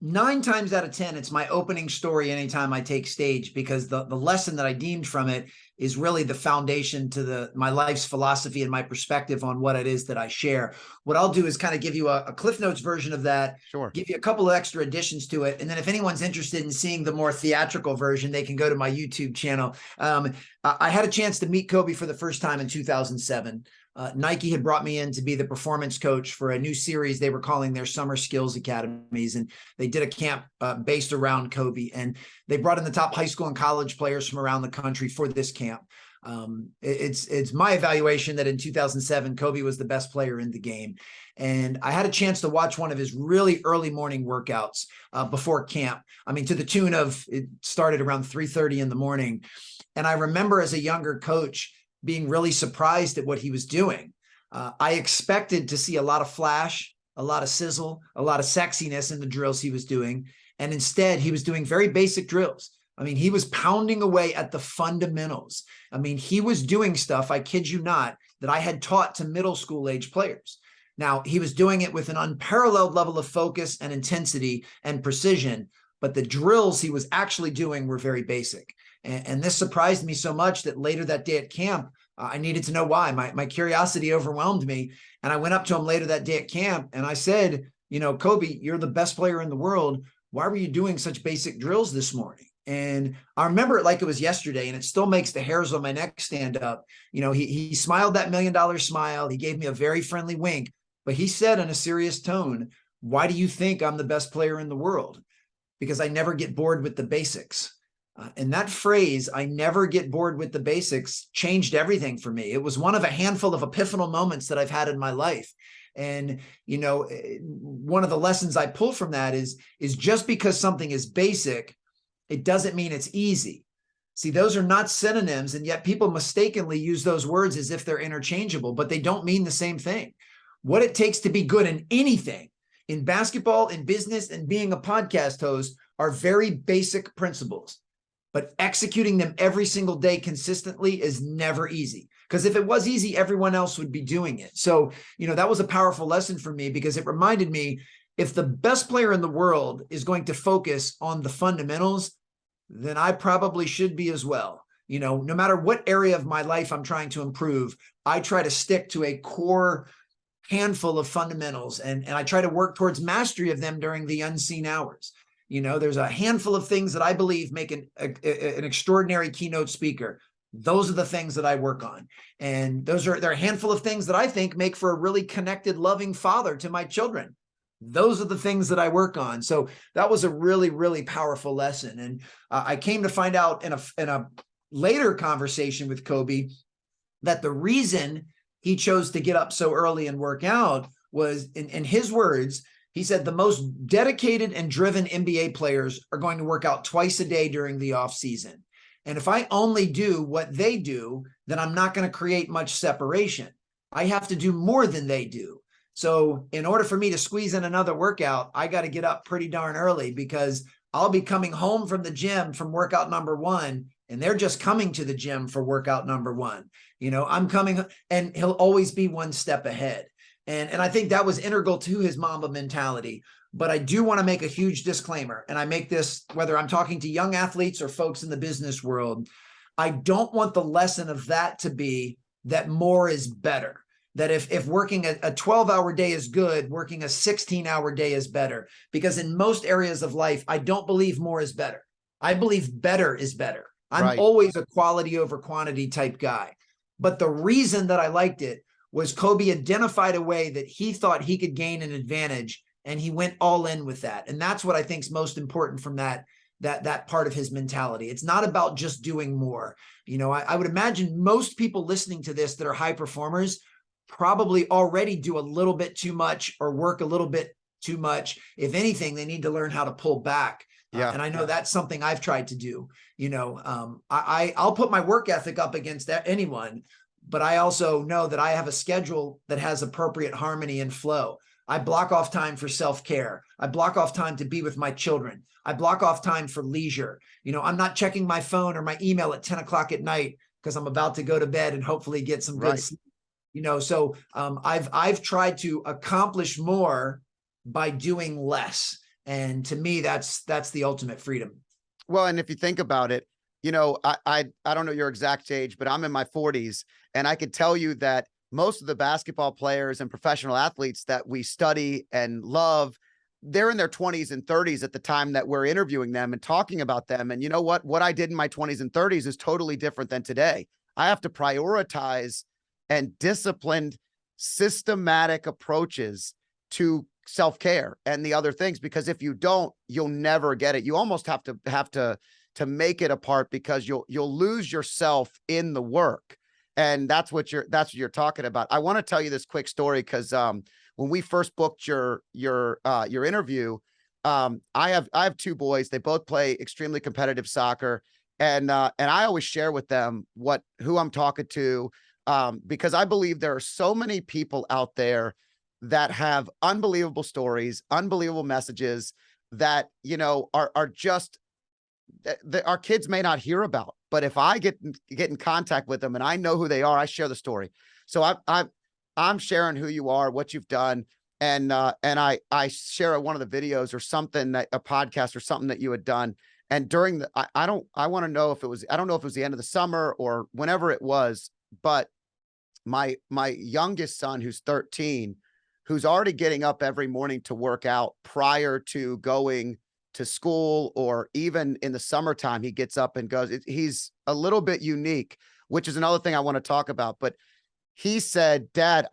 9 times out of 10. It's my opening story anytime I take stage, because the lesson that I deemed from it is really the foundation to my life's philosophy and my perspective on what it is that I share. What I'll do is kind of give you a Cliff Notes version of that, Sure, give you a couple of extra additions to it. And then if anyone's interested in seeing the more theatrical version, they can go to my YouTube channel. I had a chance to meet Kobe for the first time in 2007. Nike had brought me in to be the performance coach for a new series they were calling their Summer Skills Academies. And they did a camp based around Kobe. And they brought in the top high school and college players from around the country for this camp. It's my evaluation that in 2007, Kobe was the best player in the game. And I had a chance to watch one of his really early morning workouts before camp. I mean, to the tune of, it started around 3:30 in the morning. And I remember as a younger coach being really surprised at what he was doing. I expected to see a lot of flash, a lot of sizzle, a lot of sexiness in the drills he was doing. And instead, he was doing very basic drills. I mean, he was pounding away at the fundamentals. I mean, he was doing stuff, I kid you not, that I had taught to middle school age players. Now, he was doing it with an unparalleled level of focus and intensity and precision, but the drills he was actually doing were very basic. And this surprised me so much that later that day at camp, I needed to know why. My curiosity overwhelmed me. And I went up to him later that day at camp and I said, you know, Kobe, you're the best player in the world. Why were you doing such basic drills this morning? And I remember it like it was yesterday, and it still makes the hairs on my neck stand up. You know, he smiled that $1 million smile. He gave me a very friendly wink, but he said in a serious tone, why do you think I'm the best player in the world? Because I never get bored with the basics. And that phrase, I never get bored with the basics, changed everything for me. It was one of a handful of epiphanal moments that I've had in my life. And, you know, one of the lessons I pull from that is just because something is basic, it doesn't mean it's easy. See, those are not synonyms, and yet people mistakenly use those words as if they're interchangeable, but they don't mean the same thing. What it takes to be good in anything, in basketball, in business, and being a podcast host, are very basic principles. But executing them every single day consistently is never easy. Because if it was easy, everyone else would be doing it. So, you know, that was a powerful lesson for me, because it reminded me, if the best player in the world is going to focus on the fundamentals, then I probably should be as well. You know, no matter what area of my life I'm trying to improve, I try to stick to a core handful of fundamentals, and I try to work towards mastery of them during the unseen hours. You know, there's a handful of things that I believe make an extraordinary keynote speaker. Those are the things that I work on. And there are a handful of things that I think make for a really connected, loving father to my children. Those are the things that I work on. So that was a really, really powerful lesson. And I came to find out in a later conversation with Kobe that the reason he chose to get up so early and work out was, in his words, he said, the most dedicated and driven NBA players are going to work out twice a day during the off season. And if I only do what they do, then I'm not going to create much separation. I have to do more than they do. So in order for me to squeeze in another workout, I got to get up pretty darn early, because I'll be coming home from the gym from workout number one, and they're just coming to the gym for workout number one. I'm coming, and he'll always be one step ahead. And I think that was integral to his Mamba mentality. But I do want to make a huge disclaimer, and I make this whether I'm talking to young athletes or folks in the business world. I don't want the lesson of that to be that more is better. That if working a 12-hour day is good, working a 16-hour day is better. Because in most areas of life, I don't believe more is better. I believe better is better. I'm Right. always a quality over quantity type guy. But the reason that I liked it was Kobe identified a way that he thought he could gain an advantage, and he went all in with that. And that's what I think is most important from that part of his mentality. It's not about just doing more. I would imagine most people listening to this that are high performers probably already do a little bit too much or work a little bit too much. If anything, they need to learn how to pull back. Yeah. And I know that's something I've tried to do. I'll put my work ethic up against anyone, but I also know that I have a schedule that has appropriate harmony and flow. I block off time for self-care. I block off time to be with my children. I block off time for leisure. I'm not checking my phone or my email at 10 o'clock at night because I'm about to go to bed and hopefully get some good sleep. So I've tried to accomplish more by doing less. And to me, that's the ultimate freedom. Well, and if you think about it, I don't know your exact age, but I'm in my 40s, and I could tell you that most of the basketball players and professional athletes that we study and love, they're in their 20s and 30s at the time that we're interviewing them and talking about them. And you know what I did in my 20s and 30s is totally different than today. I have to prioritize and disciplined, systematic approaches to self-care and the other things, because if you don't, you'll never get it. You almost have to make it a part, because you'll lose yourself in the work. And that's what you're talking about. I want to tell you this quick story, because when we first booked your interview, I have two boys. They both play extremely competitive soccer, and I always share with them who I'm talking to, because I believe there are so many people out there that have unbelievable stories, unbelievable messages that are just that our kids may not hear about. But if I get in contact with them and I know who they are, I share the story. So I'm sharing who you are, what you've done, and I share one of the videos or something, that a podcast or something that you had done. And during the I don't know if it was the end of the summer or whenever it was, but my youngest son, who's 13, who's already getting up every morning to work out prior to going to school, or even in the summertime, he gets up and goes. He's a little bit unique, which is another thing I want to talk about. But he said, Dad,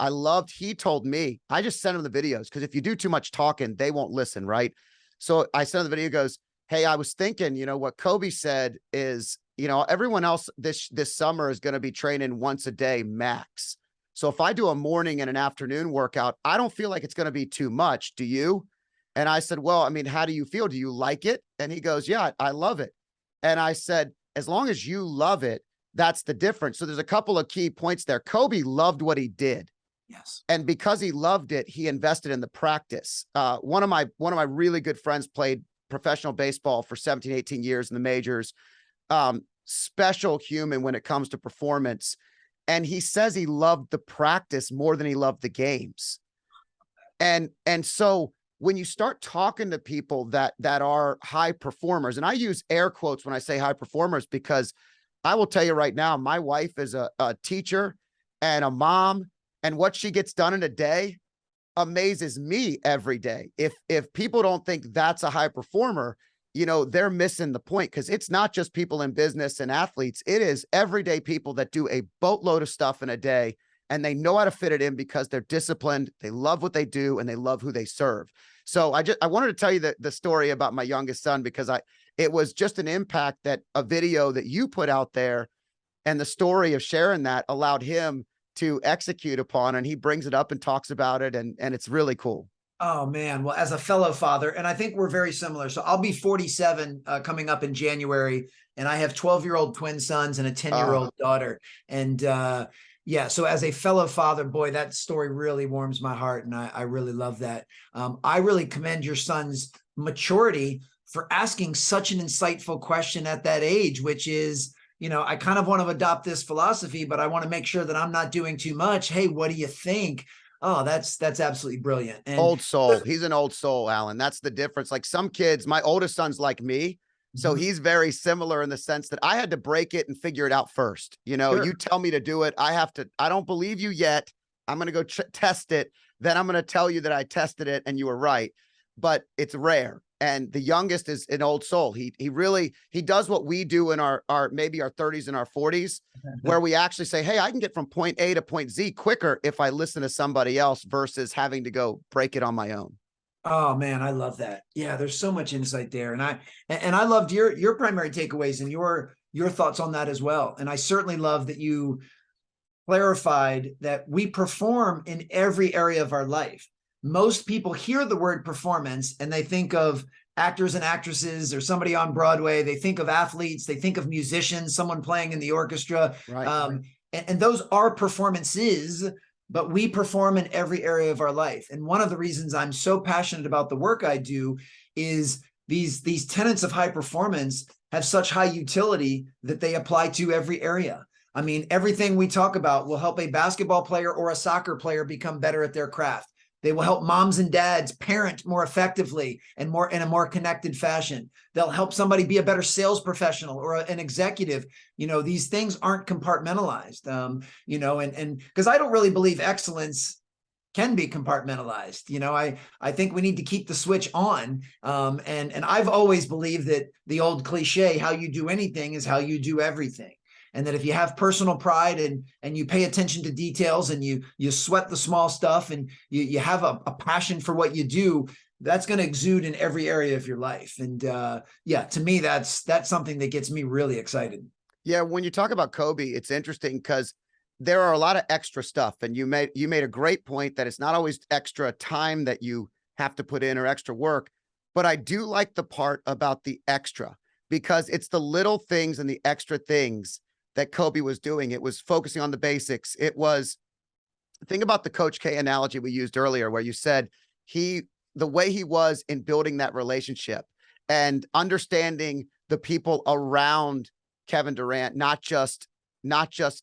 he told me, I just sent him the videos, because if you do too much talking, they won't listen, right? So I sent him the video, he goes, hey, I was thinking, what Kobe said is, everyone else this summer is going to be training once a day max. So if I do a morning and an afternoon workout, I don't feel like it's going to be too much. Do you? And I said, well, I mean, how do you feel? Do you like it? And he goes, yeah, I love it. And I said, as long as you love it, that's the difference. So there's a couple of key points there. Kobe loved what he did. Yes. And because he loved it, he invested in the practice. One of my really good friends played professional baseball for 17, 18 years in the majors. Special human when it comes to performance. And he says he loved the practice more than he loved the games. And so when you start talking to people that are high performers, and I use air quotes when I say high performers, because I will tell you right now, my wife is a teacher and a mom, and what she gets done in a day amazes me every day. If people don't think that's a high performer, they're missing the point, because it's not just people in business and athletes. It is everyday people that do a boatload of stuff in a day, and they know how to fit it in because they're disciplined. They love what they do, and they love who they serve. So I wanted to tell you the story about my youngest son, because it was just an impact that a video that you put out there, and the story of sharing that allowed him to execute upon, and he brings it up and talks about it. And it's really cool. Oh man. Well, as a fellow father, and I think we're very similar. So I'll be 47 coming up in January, and I have 12-year-old twin sons and a 10-year-old daughter. And yeah, so as a fellow father, boy, that story really warms my heart, and I really love that. I really commend your son's maturity for asking such an insightful question at that age, which is, I kind of want to adopt this philosophy, but I want to make sure that I'm not doing too much. Hey, what do you think? Oh, that's absolutely brilliant. And Old soul. He's an old soul, Alan. That's the difference. Like some kids, my oldest son's like me. So Mhm. he's very similar in the sense that I had to break it and figure it out first. Sure. You tell me to do it. I don't believe you yet. I'm going to go test it. Then I'm going to tell you that I tested it and you were right. But it's rare. And the youngest is an old soul. He does what we do in our maybe our 30s and our 40s, where we actually say, hey, I can get from point A to point Z quicker if I listen to somebody else versus having to go break it on my own. Oh man, I love that. Yeah, there's so much insight there. And I loved your primary takeaways and your thoughts on that as well. And I certainly love that you clarified that we perform in every area of our life. Most people hear the word performance and they think of actors and actresses or somebody on Broadway. They think of athletes, they think of musicians, someone playing in the orchestra. Right. And those are performances, but we perform in every area of our life. And one of the reasons I'm so passionate about the work I do is these tenets of high performance have such high utility that they apply to every area. I mean, everything we talk about will help a basketball player or a soccer player become better at their craft. They will help moms and dads parent more effectively and more in a more connected fashion. They'll help somebody be a better sales professional or an executive. These things aren't compartmentalized. And because I don't really believe excellence can be compartmentalized. I think we need to keep the switch on. And I've always believed that the old cliche, how you do anything is how you do everything. And that if you have personal pride and you pay attention to details and you sweat the small stuff and you have a passion for what you do, that's going to exude in every area of your life. And to me, that's something that gets me really excited. Yeah, when you talk about Kobe, it's interesting because there are a lot of extra stuff. And you made a great point that it's not always extra time that you have to put in or extra work. But I do like the part about the extra because it's the little things and the extra things that Kobe was doing. It was focusing on the basics. It was, think about the Coach K analogy we used earlier, where you said the way he was in building that relationship and understanding the people around Kevin Durant, not just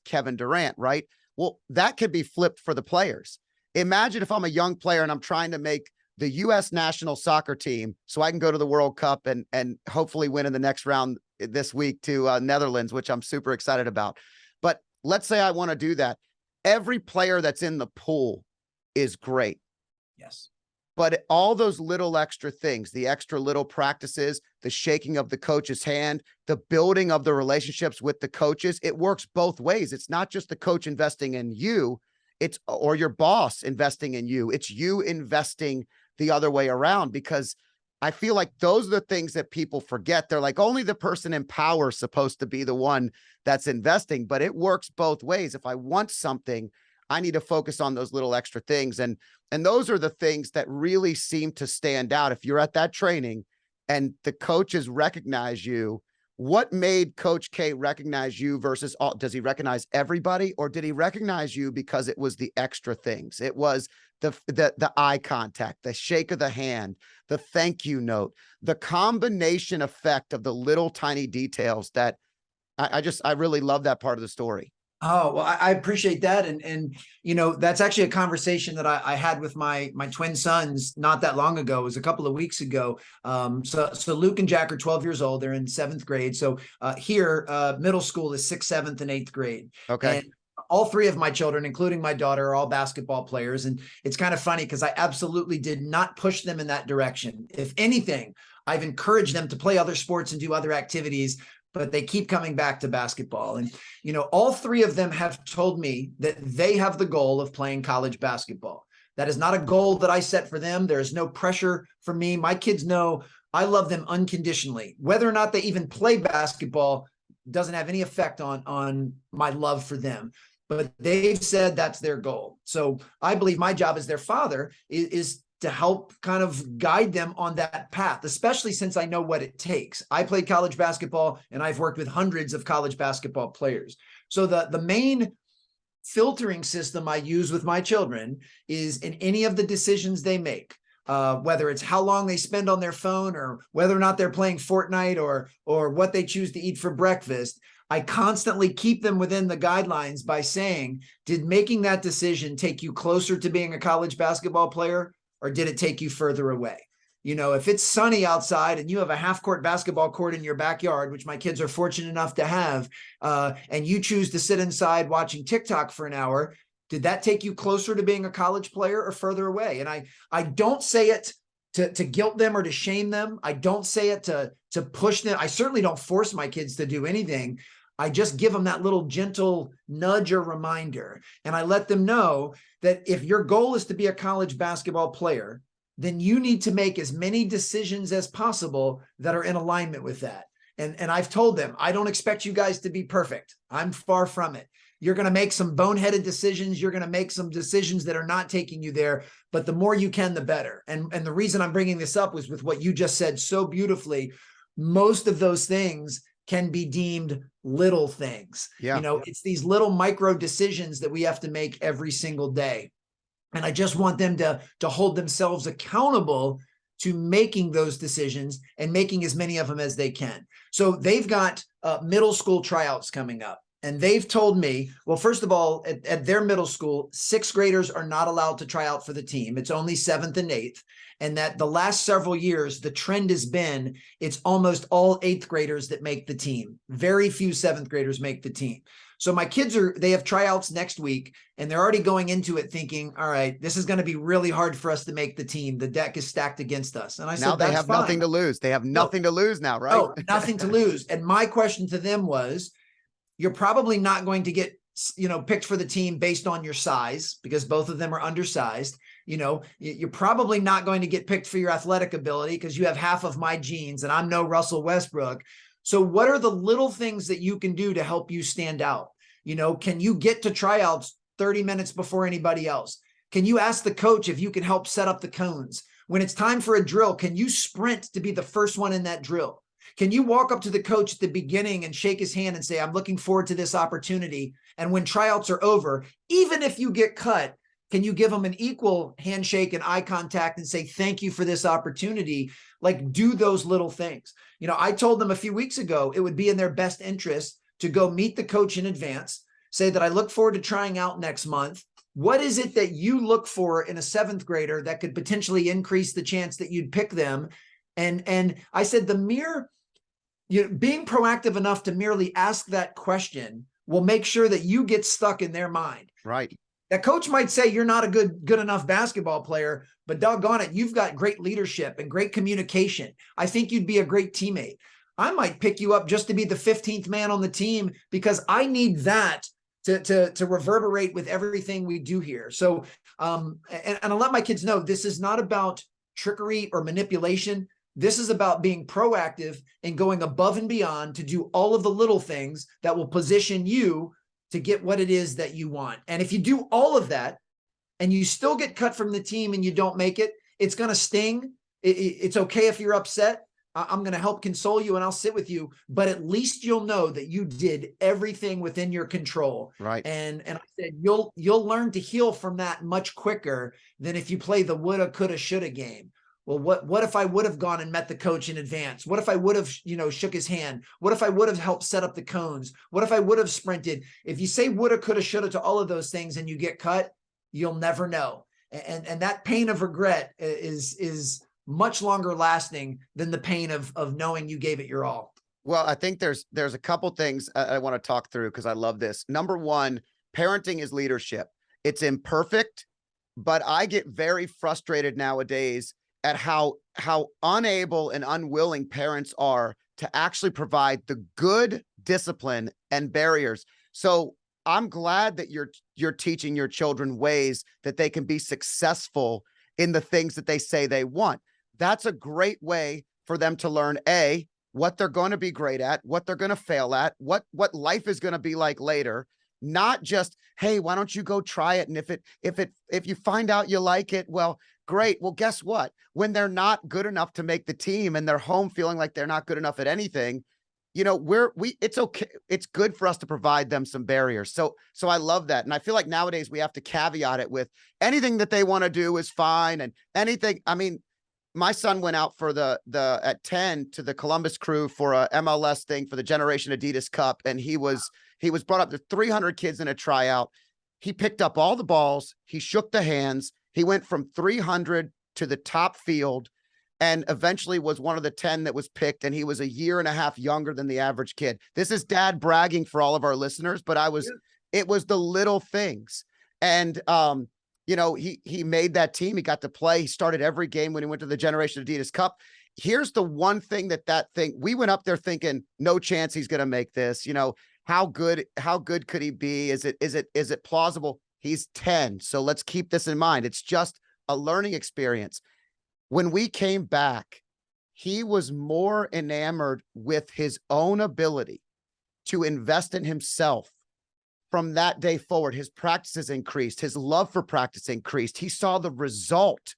Kevin Durant, right? Well, that could be flipped for the players. Imagine if I'm a young player and I'm trying to make the U.S. national soccer team so I can go to the World Cup and hopefully win in the next round this week to Netherlands, which I'm super excited about. But let's say I want to do that. Every player that's in the pool is great. Yes. But all those little extra things, the extra little practices, the shaking of the coach's hand, the building of the relationships with the coaches, it works both ways. It's not just the coach investing in you, or your boss investing in you. It's you investing the other way around, because I feel like those are the things that people forget. They're like, only the person in power is supposed to be the one that's investing, but it works both ways. If I want something, I need to focus on those little extra things. And those are the things that really seem to stand out. If you're at that training and the coaches recognize you, what made Coach K recognize you versus does he recognize everybody, or did he recognize you because it was the extra things? It was the eye contact, the shake of the hand, the thank you note, the combination effect of the little tiny details that I really love that part of the story. Oh, well, I appreciate that. And that's actually a conversation that I had with my twin sons not that long ago. It was a couple of weeks ago. So Luke and Jack are 12 years old. They're in 7th grade. So here, middle school is 6th, 7th, and 8th grade. Okay. And all 3 of my children, including my daughter, are all basketball players. And it's kind of funny because I absolutely did not push them in that direction. If anything, I've encouraged them to play other sports and do other activities, but they keep coming back to basketball. And, all 3 of them have told me that they have the goal of playing college basketball. That is not a goal that I set for them. There is no pressure for me. My kids know I love them unconditionally. Whether or not they even play basketball doesn't have any effect on my love for them. But they've said that's their goal. So I believe my job as their father is to help kind of guide them on that path, especially since I know what it takes. I played college basketball and I've worked with hundreds of college basketball players. So the main filtering system I use with my children is in any of the decisions they make. whether it's how long they spend on their phone or whether or not they're playing Fortnite or what they choose to eat for breakfast. I constantly keep them within the guidelines by saying, did making that decision take you closer to being a college basketball player, or did it take you further away? If it's sunny outside and you have a half-court basketball court in your backyard, which my kids are fortunate enough to have, and you choose to sit inside watching TikTok for an hour, did that take you closer to being a college player or further away? And I don't say it to guilt them or to shame them. I don't say it to push them. I certainly don't force my kids to do anything. I just give them that little gentle nudge or reminder. And I let them know that if your goal is to be a college basketball player, then you need to make as many decisions as possible that are in alignment with that. And I've told them, I don't expect you guys to be perfect. I'm far from it. You're going to make some boneheaded decisions. You're going to make some decisions that are not taking you there, but the more you can, the better. And the reason I'm bringing this up was with what you just said so beautifully. Most of those things can be deemed little things. Yeah. It's these little micro decisions that we have to make every single day. And I just want them to hold themselves accountable to making those decisions and making as many of them as they can. So they've got middle school tryouts coming up. And they've told me, well, first of all, at their middle school, 6th graders are not allowed to try out for the team. It's only 7th and 8th. And that the last several years, the trend has been, it's almost all 8th graders that make the team. Very few 7th graders make the team. So my kids they have tryouts next week, and they're already going into it thinking, all right, this is going to be really hard for us to make the team. The deck is stacked against us. And I said, now they have nothing to lose. They have nothing to lose now, right? No, nothing to lose. And my question to them was, you're probably not going to get, picked for the team based on your size, because both of them are undersized. You're probably not going to get picked for your athletic ability because you have half of my genes and I'm no Russell Westbrook. So what are the little things that you can do to help you stand out? Can you get to tryouts 30 minutes before anybody else? Can you ask the coach if you can help set up the cones? When it's time for a drill, can you sprint to be the first one in that drill? Can you walk up to the coach at the beginning and shake his hand and say, I'm looking forward to this opportunity? And when tryouts are over, even if you get cut, can you give them an equal handshake and eye contact and say, thank you for this opportunity? Like, do those little things. I told them a few weeks ago, it would be in their best interest to go meet the coach in advance, say that I look forward to trying out next month. What is it that you look for in a 7th grader that could potentially increase the chance that you'd pick them? And I said, being proactive enough to merely ask that question will make sure that you get stuck in their mind. Right. That coach might say you're not a good enough basketball player, but doggone it, you've got great leadership and great communication. I think you'd be a great teammate. I might pick you up just to be the 15th man on the team because I need that to reverberate with everything we do here. So, and I let my kids know this is not about trickery or manipulation. This is about being proactive and going above and beyond to do all of the little things that will position you to get what it is that you want. And if you do all of that and you still get cut from the team and you don't make it, it's going to sting. It's okay if you're upset. I'm going to help console you and I'll sit with you, but at least you'll know that you did everything within your control. Right. And I said, you'll learn to heal from that much quicker than if you play the woulda, coulda, shoulda game. Well, what if I would have gone and met the coach in advance? What if I would have, shook his hand? What if I would have helped set up the cones? What if I would have sprinted? If you say woulda, coulda, shoulda to all of those things and you get cut, you'll never know. And that pain of regret is much longer lasting than the pain of knowing you gave it your all. Well, I think there's a couple things I want to talk through because I love this. Number one, parenting is leadership. It's imperfect, but I get very frustrated nowadays at how unable and unwilling parents are to actually provide the good discipline and barriers. So I'm glad that you're teaching your children ways that they can be successful in the things that they say they want. That's a great way for them to learn what they're going to be great at, what they're going to fail at, what life is going to be like later. Not just, hey, why don't you go try it? And if you find out you like it, well, great. Well, guess what? When they're not good enough to make the team and they're home feeling like they're not good enough at anything, you know, it's okay. It's good for us to provide them some barriers. So I love that. And I feel like nowadays we have to caveat it with anything that they want to do is fine. And anything, I mean, my son went out for at 10 to the Columbus Crew for a MLS thing for the Generation Adidas Cup. And he was brought up to 300 kids in a tryout. He picked up all the balls. He shook the hands. He went from 300 to the top field and eventually was one of the 10 that was picked. And he was a year and a half younger than the average kid. This is dad bragging for all of our listeners, but it was the little things. And, you know, he made that team. He got to play. He started every game when he went to the Generation Adidas Cup. Here's the one thing we went up there thinking, no chance he's going to make this. You know, how good could he be? Is it plausible? He's 10. So let's keep this in mind. It's just a learning experience. When we came back, he was more enamored with his own ability to invest in himself. From that day forward, his practices increased. His love for practice increased. He saw the result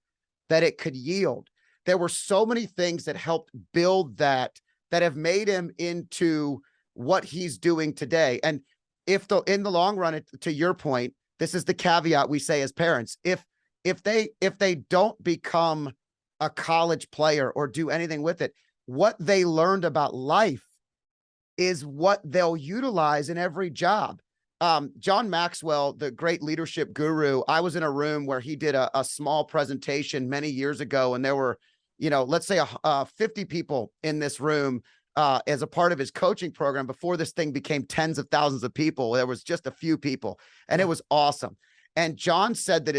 that it could yield. There were so many things that helped build that have made him into what he's doing today. And in the long run, to your point, this is the caveat we say as parents. If they don't become a college player or do anything with it, what they learned about life is what they'll utilize in every job. John Maxwell, the great leadership guru, I was in a room where he did a small presentation many years ago, and there were, you know, let's say 50 people in this room as a part of his coaching program. Before this thing became tens of thousands of people, there was just a few people, and it was awesome. And John said that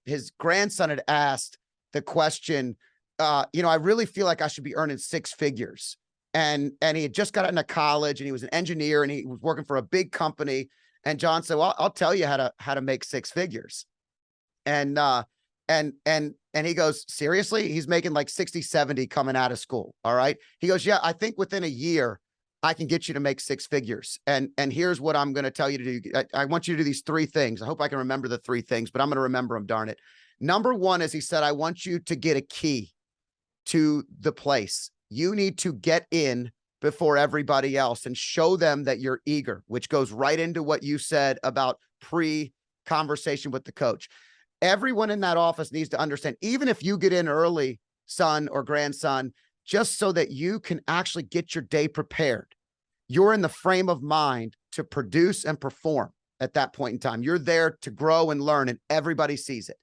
his grandson had asked the question, you know, I really feel like I should be earning six figures. And he had just got into college, and he was an engineer, and he was working for a big company. And John said, well, I'll tell you how to make six figures. And he goes, seriously? He's making like 60, 70 coming out of school. All right. He goes, yeah, I think within a year I can get you to make six figures. And here's what I'm going to tell you to do. I want you to do these three things. I hope I can remember the three things, but I'm going to remember them, darn it. Number one is, he said, I want you to get a key to the place. You need to get in before everybody else and show them that you're eager, which goes right into what you said about pre-conversation with the coach. Everyone in that office needs to understand, even if you get in early, son or grandson, just so that you can actually get your day prepared. You're in the frame of mind to produce and perform at that point in time. You're there to grow and learn, and everybody sees it.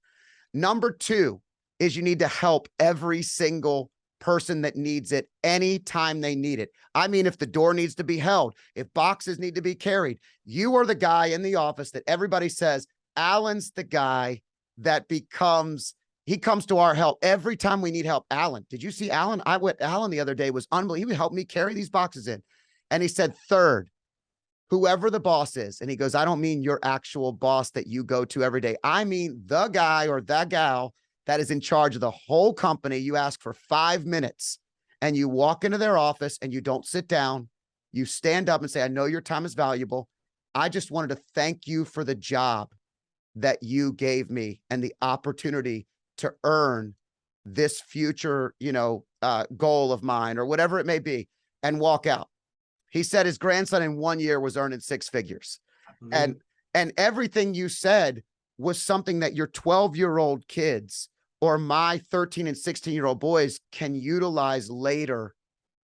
Number two is you need to help every single person that needs it anytime they need it. I mean, if the door needs to be held, if boxes need to be carried, you are the guy in the office that everybody says, Alan's the guy that he comes to our help every time we need help. Alan, did you see Alan? I went, Alan the other day was unbelievable. He would help me carry these boxes in. And he said, third, whoever the boss is. And he goes, I don't mean your actual boss that you go to every day. I mean the guy or the gal that is in charge of the whole company. You ask for 5 minutes and you walk into their office and you don't sit down. You stand up and say, I know your time is valuable. I just wanted to thank you for the job that you gave me and the opportunity to earn this future, you know, goal of mine or whatever it may be, and walk out. He said his grandson in 1 year was earning six figures. Mm-hmm. And everything you said was something that your 12-year-old kids or my 13 and 16-year-old boys can utilize later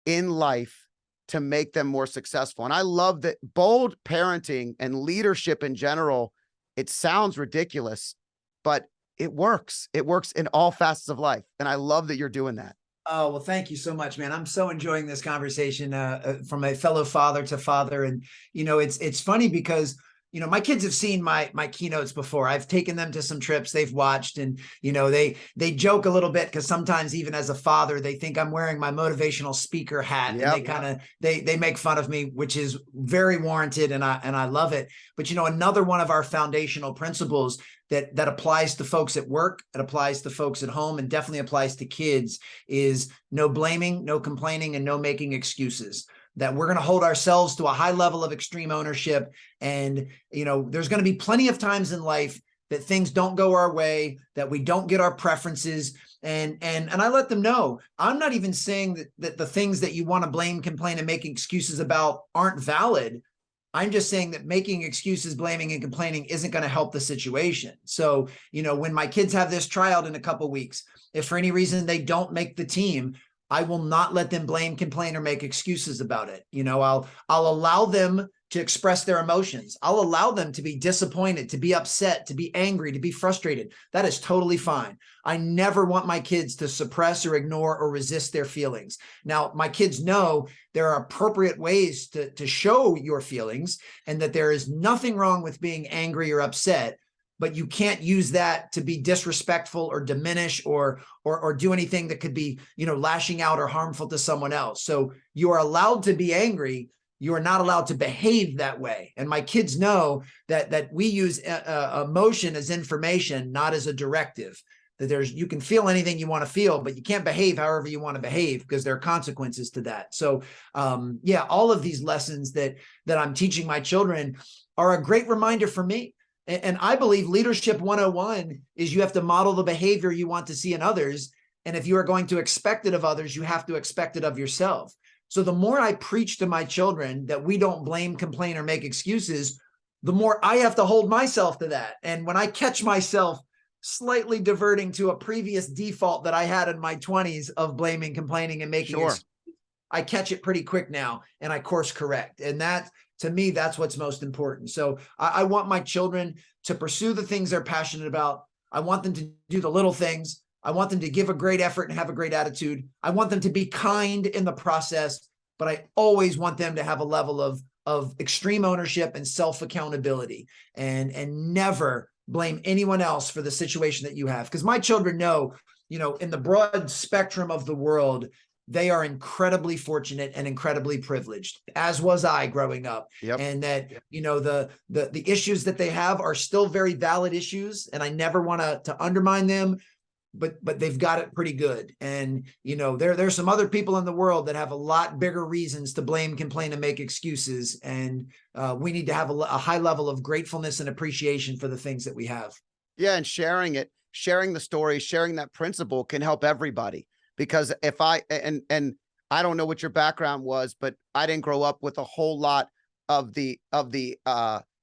in life to make them more successful. And I love that bold parenting and leadership in general, it sounds ridiculous, but it works. It works in all facets of life. And I love that you're doing that. Oh, well, thank you so much, man. I'm so enjoying this conversation from a fellow father to father. And, you know, it's funny because, you know, my kids have seen my keynotes before. I've taken them to some trips, they've watched, and, you know, they joke a little bit because sometimes even as a father, they think I'm wearing my motivational speaker hat. Yep, and they kind of, they make fun of me, which is very warranted. And I love it. But, you know, another one of our foundational principles that applies to folks at work, it applies to folks at home, and definitely applies to kids is no blaming, no complaining, and no making excuses. That we're going to hold ourselves to a high level of extreme ownership. And, you know, there's going to be plenty of times in life that things don't go our way, that we don't get our preferences. And I let them know, I'm not even saying that the things that you want to blame, complain, and make excuses about aren't valid. I'm just saying that making excuses, blaming, and complaining isn't going to help the situation. So, when my kids have this tryout in a couple weeks, if for any reason they don't make the team, I will not let them blame, complain, or make excuses about it. I'll allow them to express their emotions. I'll allow them to be disappointed, to be upset, to be angry, to be frustrated. That is totally fine. I never want my kids to suppress or ignore or resist their feelings. Now, my kids know there are appropriate ways to show your feelings, and that there is nothing wrong with being angry or upset, but you can't use that to be disrespectful or diminish or do anything that could be, lashing out or harmful to someone else. So you are allowed to be angry. You are not allowed to behave that way. And my kids know that we use emotion as information, not as a directive. That you can feel anything you want to feel, but you can't behave however you want to behave, because there are consequences to that. So all of these lessons that I'm teaching my children are a great reminder for me. And I believe leadership 101 is you have to model the behavior you want to see in others. And if you are going to expect it of others, you have to expect it of yourself. So the more I preach to my children that we don't blame, complain, or make excuses, the more I have to hold myself to that. And when I catch myself slightly diverting to a previous default that I had in my 20s of blaming, complaining, and making excuses, I catch it pretty quick now, and I course correct. And that, to me, that's what's most important. So I want my children to pursue the things they're passionate about. I want them to do the little things. I want them to give a great effort and have a great attitude. I want them to be kind in the process, but I always want them to have a level of extreme ownership and self-accountability, and never blame anyone else for the situation that you have. Because my children know, in the broad spectrum of the world, they are incredibly fortunate and incredibly privileged, as was I growing up. Yep. And that, the issues that they have are still very valid issues, and I never want to undermine them, but they've got it pretty good. And, there's some other people in the world that have a lot bigger reasons to blame, complain, and make excuses. And we need to have a high level of gratefulness and appreciation for the things that we have. Yeah. And sharing the story, sharing that principle can help everybody. Because if and I don't know what your background was, but I didn't grow up with a whole lot of the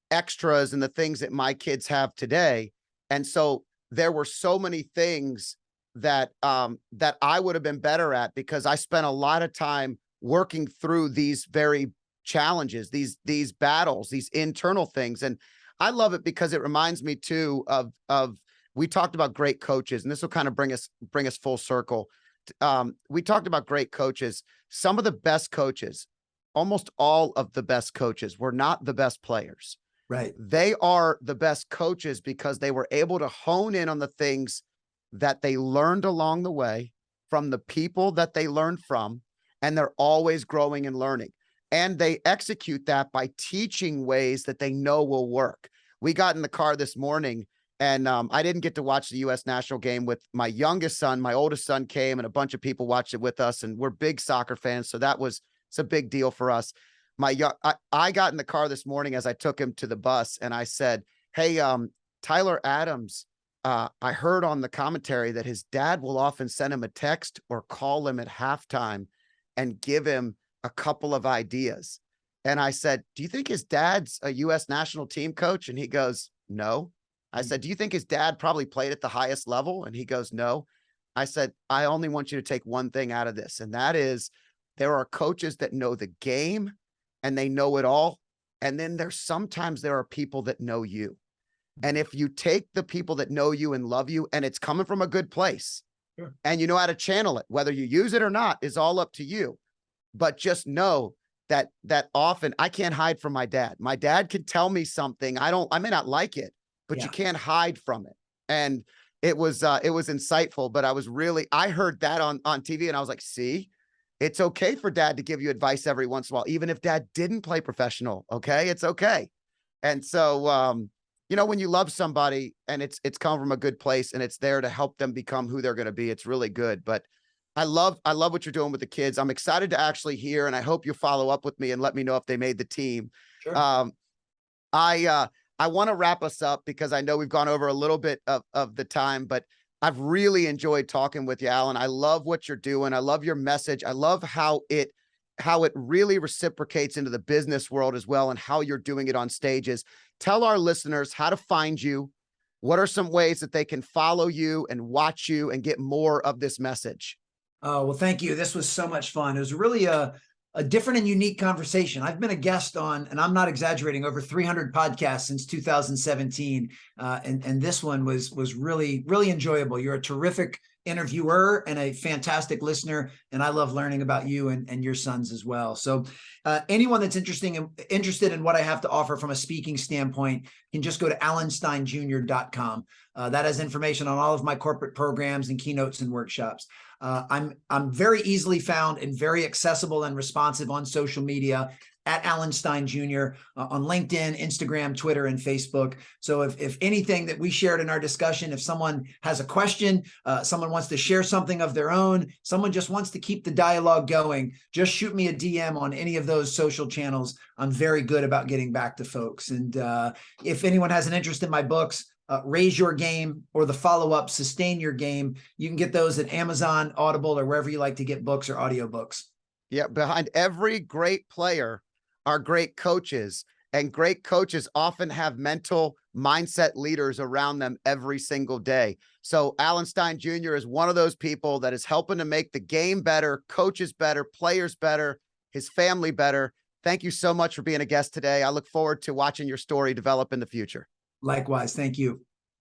extras and the things that my kids have today. And so there were so many things that I would have been better at, because I spent a lot of time working through these very challenges, these battles, these internal things. And I love it because it reminds me too of we talked about great coaches, and this will kind of bring us full circle. We talked about great coaches. Some of the best coaches, almost all of the best coaches, were not the best players. Right. They are the best coaches because they were able to hone in on the things that they learned along the way from the people that they learned from, and they're always growing and learning. And they execute that by teaching ways that they know will work. We got in the car this morning, and I didn't get to watch the U.S. national game with my youngest son. My oldest son came, and a bunch of people watched it with us, and we're big soccer fans. So it's a big deal for us. I got in the car this morning as I took him to the bus, and I said, "Hey, Tyler Adams, I heard on the commentary that his dad will often send him a text or call him at halftime and give him a couple of ideas." And I said, "Do you think his dad's a U.S. national team coach?" And he goes, "No." I said, "Do you think his dad probably played at the highest level?" And he goes, "No." I said, "I only want you to take one thing out of this, and that is there are coaches that know the game and they know it all. And then sometimes there are people that know you. And if you take the people that know you and love you, and it's coming from a good place, Sure, and you know how to channel it, whether you use it or not is all up to you. But just know that often I can't hide from my dad. My dad can tell me something. I may not like it, but you can't hide from it." And it was insightful, but I heard that on TV, and I was like, see, it's okay for dad to give you advice every once in a while, even if dad didn't play professional. Okay. It's okay. And so, when you love somebody and it's come from a good place and it's there to help them become who they're going to be, it's really good. But I love what you're doing with the kids. I'm excited to actually hear, and I hope you follow up with me and let me know if they made the team. sure. I want to wrap us up because I know we've gone over a little bit of the time, but I've really enjoyed talking with you, Alan. I love what you're doing. I love your message. I love how it really reciprocates into the business world as well, and how you're doing it on stages. Tell our listeners how to find you. What are some ways that they can follow you and watch you and get more of this message? Oh, well, thank you. This was so much fun. It was really a different and unique conversation. I've been a guest on, and I'm not exaggerating, over 300 podcasts since 2017. And this one was really, really enjoyable. You're a terrific interviewer and a fantastic listener. And I love learning about you and your sons as well. So anyone that's interested in what I have to offer from a speaking standpoint can just go to alansteinjr.com. That has information on all of my corporate programs and keynotes and workshops. I'm very easily found and very accessible and responsive on social media at Alan Stein Jr. On LinkedIn, Instagram, Twitter, and Facebook. So if anything that we shared in our discussion, if someone has a question, someone wants to share something of their own, someone just wants to keep the dialogue going, just shoot me a DM on any of those social channels. I'm very good about getting back to folks. And if anyone has an interest in my books, Raise Your Game, or the follow-up Sustain Your Game, you can get those at Amazon, Audible, or wherever you like to get books or audiobooks. Yeah, behind every great player are great coaches, and great coaches often have mental mindset leaders around them every single day. So Alan Stein Jr. is one of those people that is helping to make the game better, coaches better, players better, his family better. Thank you so much for being a guest today. I look forward to watching your story develop in the future. Likewise, thank you.